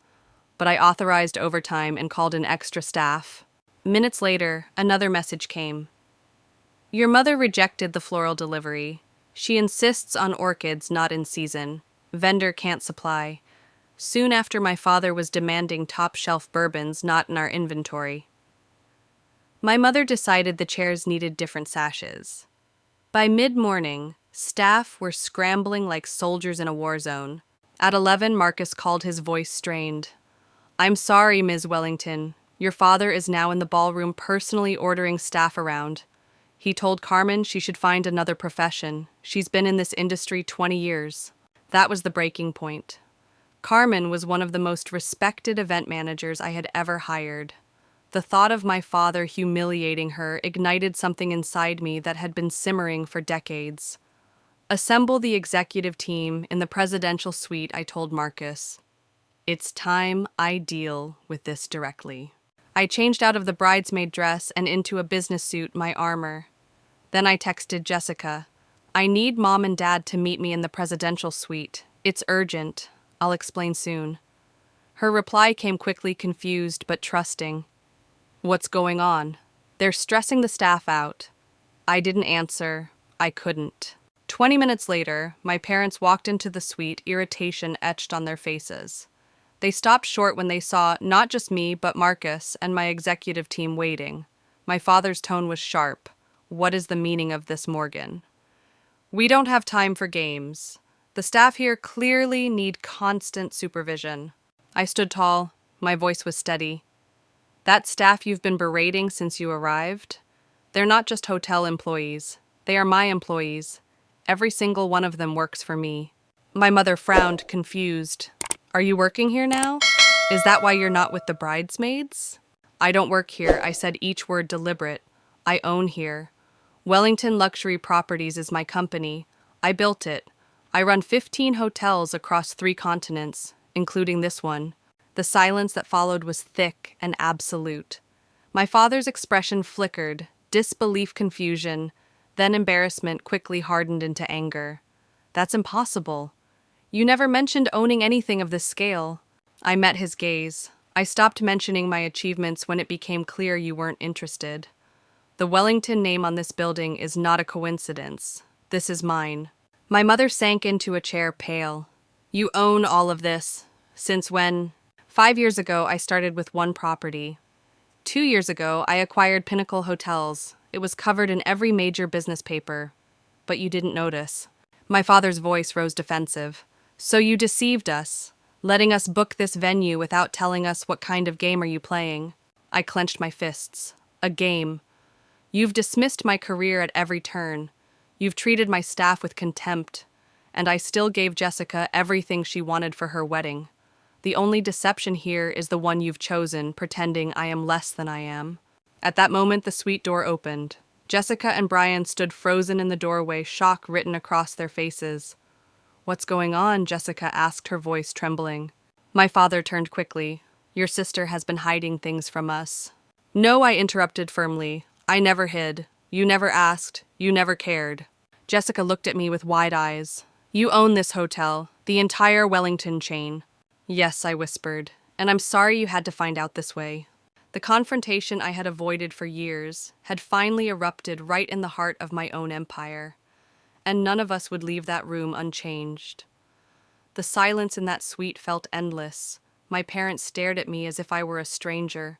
but I authorized overtime and called in extra staff. Minutes later, another message came. Your mother rejected the floral delivery. She insists on orchids not in season. Vendor can't supply. Soon after, my father was demanding top-shelf bourbons not in our inventory. My mother decided the chairs needed different sashes. By mid-morning, staff were scrambling like soldiers in a war zone. At 11, Marcus called, his voice strained. I'm sorry, Ms. Wellington. Your father is now in the ballroom personally ordering staff around. He told Carmen she should find another profession. She's been in this industry 20 years. That was the breaking point. Carmen was one of the most respected event managers I had ever hired. The thought of my father humiliating her ignited something inside me that had been simmering for decades. Assemble the executive team in the presidential suite, I told Marcus. It's time I deal with this directly. I changed out of the bridesmaid dress and into a business suit, my armor. Then I texted Jessica. I need Mom and Dad to meet me in the presidential suite. It's urgent. I'll explain soon. Her reply came quickly, confused but trusting. What's going on? They're stressing the staff out. I didn't answer. I couldn't. 20 minutes later, my parents walked into the suite, irritation etched on their faces. They stopped short when they saw not just me, but Marcus and my executive team waiting. My father's tone was sharp. What is the meaning of this, Morgan? We don't have time for games. The staff here clearly need constant supervision. I stood tall. My voice was steady. That staff you've been berating since you arrived? They're not just hotel employees. They are my employees. Every single one of them works for me. My mother frowned, confused. Are you working here now? Is that why you're not with the bridesmaids? I don't work here, I said, each word deliberate. I own here. Wellington Luxury Properties is my company. I built it. I run 15 hotels across 3 continents, including this one. The silence that followed was thick and absolute. My father's expression flickered, disbelief, confusion, then embarrassment quickly hardened into anger. That's impossible. You never mentioned owning anything of this scale. I met his gaze. I stopped mentioning my achievements when it became clear you weren't interested. The Wellington name on this building is not a coincidence. This is mine. My mother sank into a chair, pale. You own all of this. Since when? 5 years ago, I started with one property. 2 years ago, I acquired Pinnacle Hotels. It was covered in every major business paper. But you didn't notice. My father's voice rose defensive. So you deceived us, letting us book this venue without telling us what kind of game are you playing. I clenched my fists. A game. You've dismissed my career at every turn. You've treated my staff with contempt. And I still gave Jessica everything she wanted for her wedding. The only deception here is the one you've chosen, pretending I am less than I am. At that moment, the suite door opened. Jessica and Brian stood frozen in the doorway, shock written across their faces. What's going on? Jessica asked, her voice trembling. My father turned quickly. Your sister has been hiding things from us. No, I interrupted firmly. I never hid. You never asked. You never cared. Jessica looked at me with wide eyes. You own this hotel, the entire Wellington chain. Yes, I whispered, and I'm sorry you had to find out this way. The confrontation I had avoided for years had finally erupted right in the heart of my own empire. And none of us would leave that room unchanged. The silence in that suite felt endless. My parents stared at me as if I were a stranger.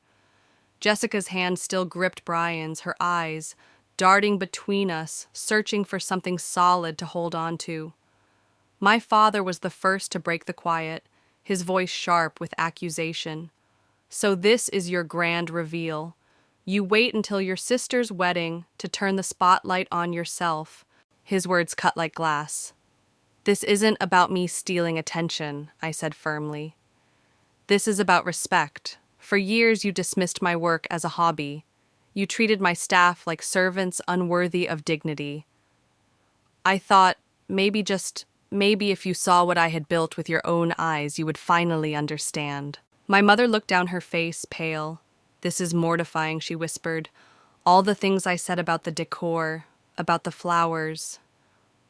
Jessica's hand still gripped Brian's, her eyes darting between us, searching for something solid to hold on to. My father was the first to break the quiet, his voice sharp with accusation. So this is your grand reveal. You wait until your sister's wedding to turn the spotlight on yourself. His words cut like glass. This isn't about me stealing attention, I said firmly. This is about respect. For years you dismissed my work as a hobby. You treated my staff like servants unworthy of dignity. I thought, maybe if you saw what I had built with your own eyes, you would finally understand. My mother looked down, her face pale. This is mortifying, she whispered. All the things I said about the decor, about the flowers.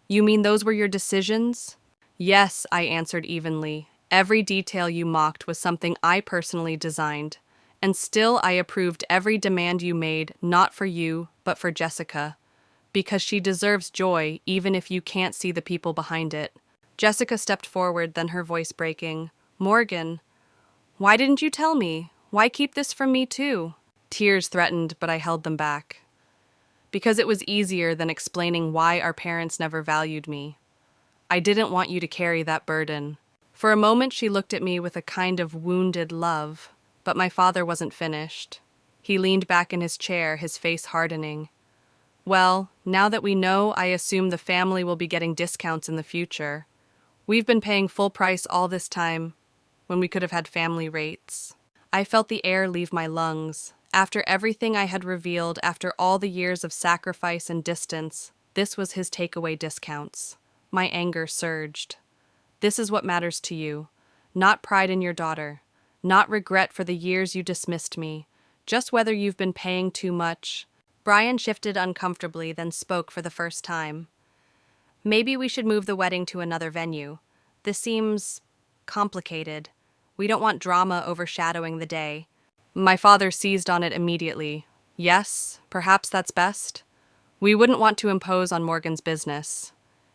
You mean those were your decisions? Yes, I answered evenly. Every detail you mocked was something I personally designed. And still I approved every demand you made, not for you, but for Jessica. Because she deserves joy, even if you can't see the people behind it. Jessica stepped forward, then her voice breaking. Morgan, why didn't you tell me? Why keep this from me too? Tears threatened, but I held them back. Because it was easier than explaining why our parents never valued me. I didn't want you to carry that burden. For a moment she looked at me with a kind of wounded love, but my father wasn't finished. He leaned back in his chair, his face hardening. Well, now that we know, I assume the family will be getting discounts in the future. We've been paying full price all this time, when we could have had family rates. I felt the air leave my lungs. After everything I had revealed, after all the years of sacrifice and distance, this was his takeaway discounts. My anger surged. This is what matters to you. Not pride in your daughter. Not regret for the years you dismissed me. Just whether you've been paying too much. Brian shifted uncomfortably, then spoke for the first time. Maybe we should move the wedding to another venue. This seems complicated. We don't want drama overshadowing the day. My father seized on it immediately. Yes, perhaps that's best. We wouldn't want to impose on Morgan's business.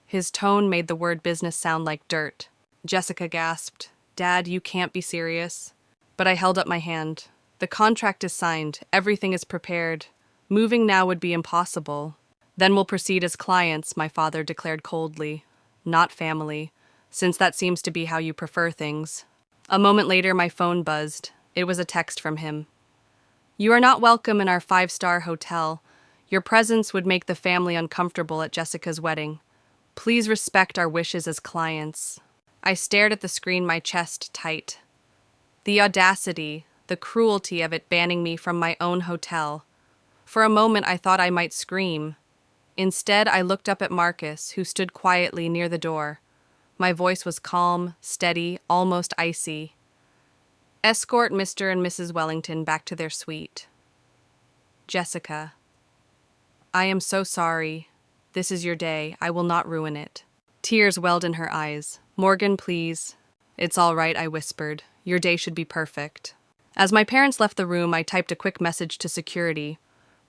His tone made the word business sound like dirt. Jessica gasped. Dad, you can't be serious. But I held up my hand. The contract is signed. Everything is prepared. Moving now would be impossible. Then we'll proceed as clients, my father declared coldly. Not family, since that seems to be how you prefer things. A moment later, my phone buzzed. It was a text from him. You are not welcome in our 5-star hotel. Your presence would make the family uncomfortable at Jessica's wedding. Please respect our wishes as clients. I stared at the screen, my chest tight. The audacity, the cruelty of it banning me from my own hotel. For a moment I thought I might scream. Instead, I looked up at Marcus, who stood quietly near the door. My voice was calm, steady, almost icy. Escort Mr. and Mrs. Wellington back to their suite. Jessica. I am so sorry. This is your day. I will not ruin it. Tears welled in her eyes. Morgan, please. It's all right, I whispered. Your day should be perfect. As my parents left the room, I typed a quick message to security.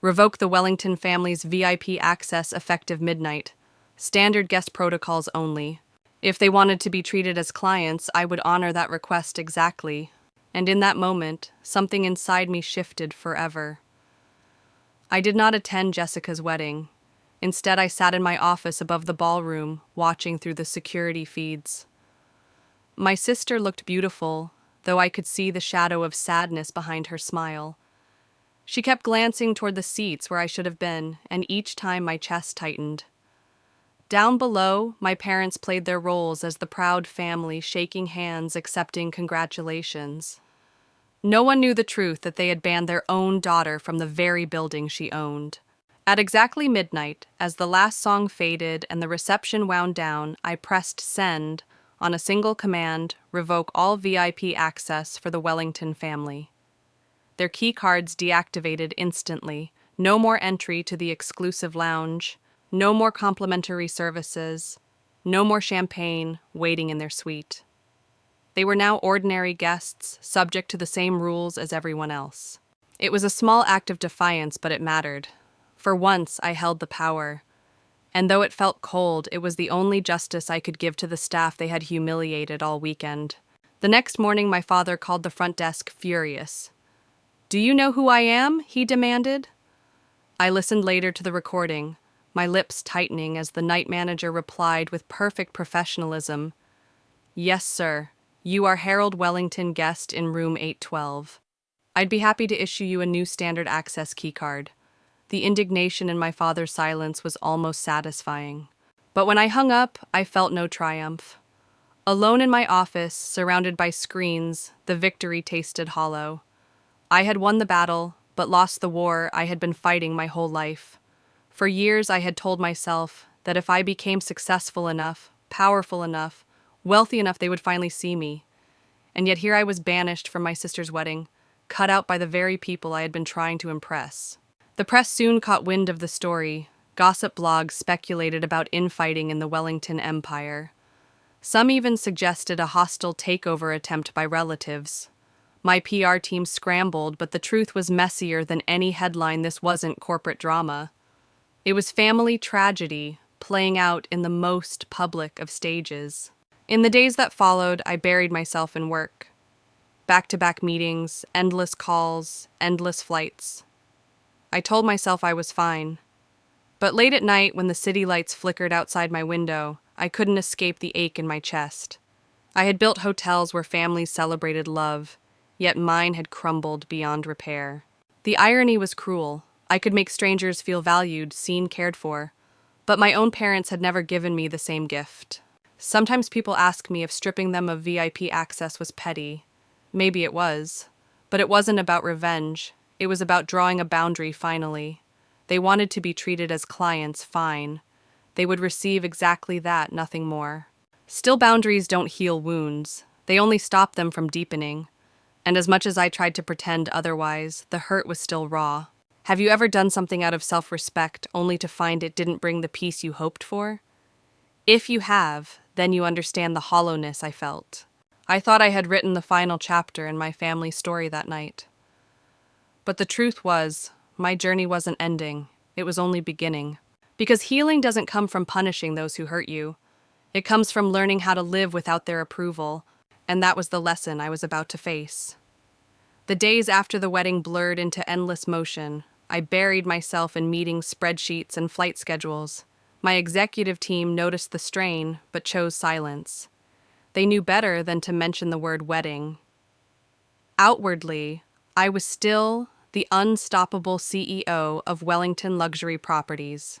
Revoke the Wellington family's VIP access effective midnight. Standard guest protocols only. If they wanted to be treated as clients, I would honor that request exactly. And in that moment, something inside me shifted forever. I did not attend Jessica's wedding. Instead, I sat in my office above the ballroom, watching through the security feeds. My sister looked beautiful, though I could see the shadow of sadness behind her smile. She kept glancing toward the seats where I should have been, and each time my chest tightened. Down below, my parents played their roles as the proud family, shaking hands, accepting congratulations. No one knew the truth that they had banned their own daughter from the very building she owned. At exactly midnight, as the last song faded and the reception wound down, I pressed send on a single command, revoke all VIP access for the Wellington family. Their key cards deactivated instantly. No more entry to the exclusive lounge. No more complimentary services. No more champagne waiting in their suite. They were now ordinary guests, subject to the same rules as everyone else. It was a small act of defiance, but it mattered. For once, I held the power. And though it felt cold, it was the only justice I could give to the staff they had humiliated all weekend. The next morning, my father called the front desk furious. "Do you know who I am?" he demanded. I listened later to the recording, my lips tightening as the night manager replied with perfect professionalism. "Yes, sir. You are Harold Wellington, guest in room 812. I'd be happy to issue you a new standard access keycard." The indignation in my father's silence was almost satisfying. But when I hung up, I felt no triumph. Alone in my office, surrounded by screens, the victory tasted hollow. I had won the battle, but lost the war I had been fighting my whole life. For years, I had told myself that if I became successful enough, powerful enough, wealthy enough, they would finally see me. And yet here I was banished from my sister's wedding, cut out by the very people I had been trying to impress. The press soon caught wind of the story. Gossip blogs speculated about infighting in the Wellington Empire. Some even suggested a hostile takeover attempt by relatives. My PR team scrambled, but the truth was messier than any headline. This wasn't corporate drama. It was family tragedy playing out in the most public of stages. In the days that followed, I buried myself in work. Back-to-back meetings, endless calls, endless flights. I told myself I was fine. But late at night, when the city lights flickered outside my window, I couldn't escape the ache in my chest. I had built hotels where families celebrated love, yet mine had crumbled beyond repair. The irony was cruel. I could make strangers feel valued, seen, cared for. But my own parents had never given me the same gift. Sometimes people ask me if stripping them of VIP access was petty. Maybe it was. But it wasn't about revenge. It was about drawing a boundary finally. They wanted to be treated as clients, fine. They would receive exactly that, nothing more. Still, boundaries don't heal wounds. They only stop them from deepening. And as much as I tried to pretend otherwise, the hurt was still raw. Have you ever done something out of self-respect only to find it didn't bring the peace you hoped for? If you have, then you understand the hollowness I felt. I thought I had written the final chapter in my family story that night. But the truth was, my journey wasn't ending. It was only beginning. Because healing doesn't come from punishing those who hurt you. It comes from learning how to live without their approval, and that was the lesson I was about to face. The days after the wedding blurred into endless motion. I buried myself in meetings, spreadsheets, and flight schedules. My executive team noticed the strain, but chose silence. They knew better than to mention the word wedding. Outwardly, I was still the unstoppable CEO of Wellington Luxury Properties.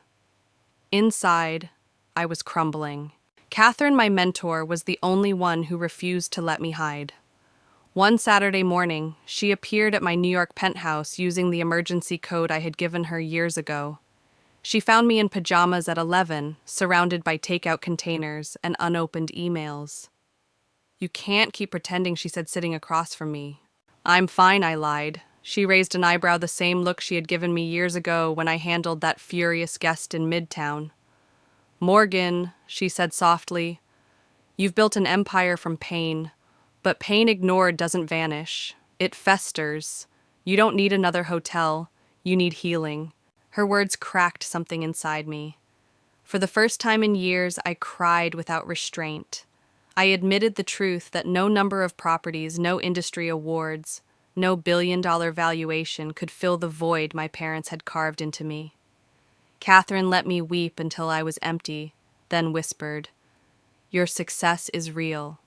Inside, I was crumbling. Catherine, my mentor, was the only one who refused to let me hide. One Saturday morning, she appeared at my New York penthouse using the emergency code I had given her years ago. She found me in pajamas at 11, surrounded by takeout containers and unopened emails. "You can't keep pretending," she said, sitting across from me. "I'm fine," I lied. She raised an eyebrow, the same look she had given me years ago when I handled that furious guest in Midtown. "Morgan," she said softly, "you've built an empire from pain. But pain ignored doesn't vanish. It festers. You don't need another hotel. You need healing." Her words cracked something inside me. For the first time in years, I cried without restraint. I admitted the truth that no number of properties, no industry awards, no billion-dollar valuation could fill the void my parents had carved into me. Catherine let me weep until I was empty, then whispered, "Your success is real.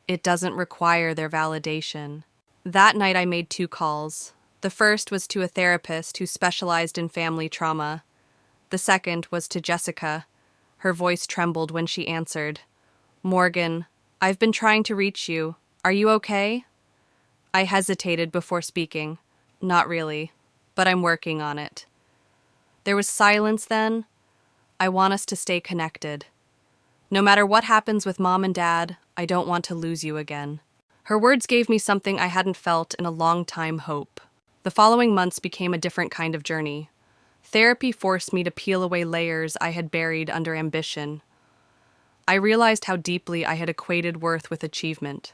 It doesn't require their validation." That night I made 2 calls. The first was to a therapist who specialized in family trauma. The second was to Jessica. Her voice trembled when she answered. "Morgan, I've been trying to reach you. Are you okay?" I hesitated before speaking. "Not really, but I'm working on it." There was silence then. "I want us to stay connected. No matter what happens with Mom and Dad, I don't want to lose you again." Her words gave me something I hadn't felt in a long time: hope. The following months became a different kind of journey. Therapy forced me to peel away layers I had buried under ambition. I realized how deeply I had equated worth with achievement,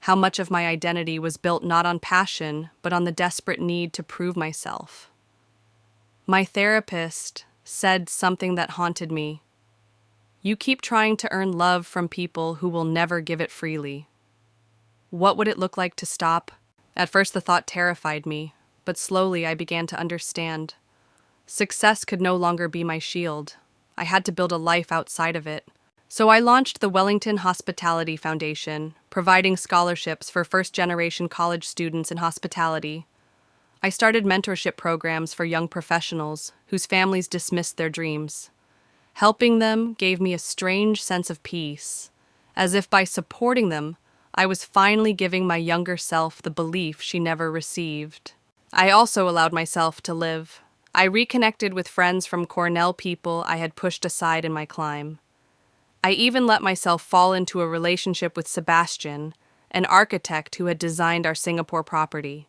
how much of my identity was built not on passion, but on the desperate need to prove myself. My therapist said something that haunted me. "You keep trying to earn love from people who will never give it freely." What would it look like to stop? At first the thought terrified me, but slowly I began to understand. Success could no longer be my shield. I had to build a life outside of it. So I launched the Wellington Hospitality Foundation, providing scholarships for first-generation college students in hospitality. I started mentorship programs for young professionals whose families dismissed their dreams. Helping them gave me a strange sense of peace, as if by supporting them, I was finally giving my younger self the belief she never received. I also allowed myself to live. I reconnected with friends from Cornell, people I had pushed aside in my climb. I even let myself fall into a relationship with Sebastian, an architect who had designed our Singapore property.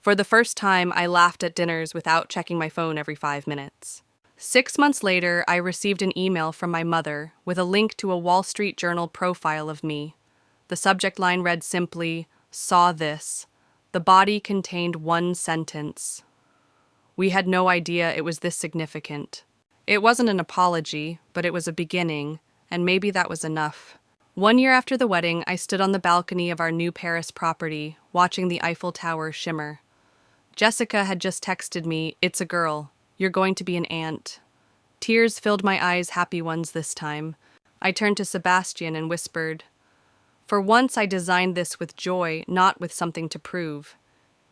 For the first time, I laughed at dinners without checking my phone every 5 minutes. 6 months later, I received an email from my mother with a link to a Wall Street Journal profile of me. The subject line read simply, "Saw this." The body contained one sentence. We had no idea it was this significant. It wasn't an apology, but it was a beginning, and maybe that was enough. 1 year after the wedding, I stood on the balcony of our new Paris property, watching the Eiffel Tower shimmer. Jessica had just texted me, "It's a girl. You're going to be an aunt." Tears filled my eyes, happy ones this time. I turned to Sebastian and whispered, "For once I designed this with joy, not with something to prove."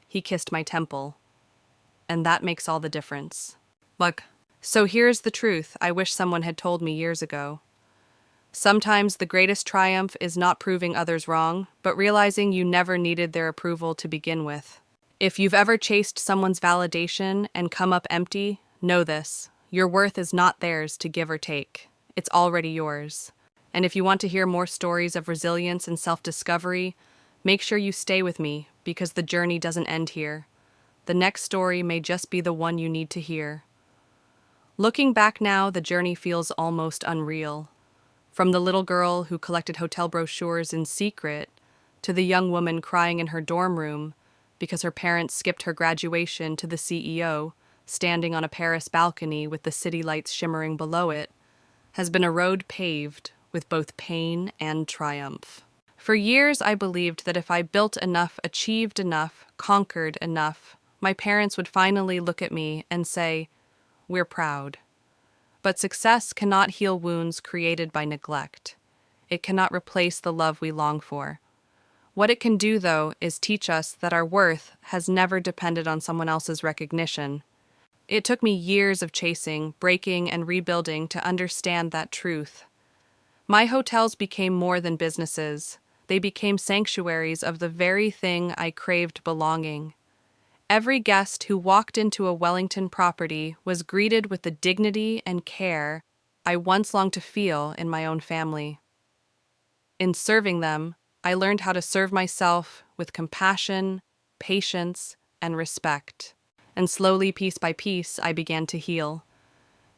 He kissed my temple. And that makes all the difference. Look, so here's the truth I wish someone had told me years ago. Sometimes the greatest triumph is not proving others wrong, but realizing you never needed their approval to begin with. If you've ever chased someone's validation and come up empty, know this: your worth is not theirs to give or take. It's already yours. And if you want to hear more stories of resilience and self-discovery, make sure you stay with me, because the journey doesn't end here. The next story may just be the one you need to hear. Looking back now, the journey feels almost unreal. From the little girl who collected hotel brochures in secret to the young woman crying in her dorm room because her parents skipped her graduation, to the CEO standing on a Paris balcony with the city lights shimmering below it, has been a road paved with both pain and triumph. For years, I believed that if I built enough, achieved enough, conquered enough, my parents would finally look at me and say, "We're proud." But success cannot heal wounds created by neglect. It cannot replace the love we long for. What it can do, though, is teach us that our worth has never depended on someone else's recognition. It took me years of chasing, breaking, and rebuilding to understand that truth. My hotels became more than businesses. They became sanctuaries of the very thing I craved belonging. Every guest who walked into a Wellington property was greeted with the dignity and care I once longed to feel in my own family. In serving them, I learned how to serve myself with compassion, patience, and respect. And slowly, piece by piece, I began to heal.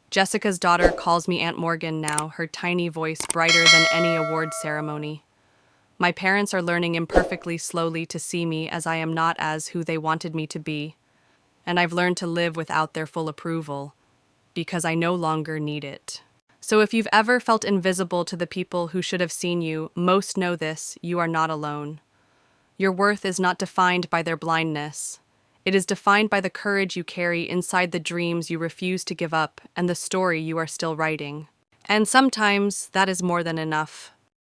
Jessica's daughter calls me Aunt Morgan now, her tiny voice brighter than any award ceremony. My parents are learning imperfectly, slowly, to see me as I am, not as who they wanted me to be. And I've learned to live without their full approval, because I no longer need it. So if you've ever felt invisible to the people who should have seen you, most know this: you are not alone. Your worth is not defined by their blindness. It is defined by the courage you carry inside, the dreams you refuse to give up, and the story you are still writing. And sometimes that is more than enough.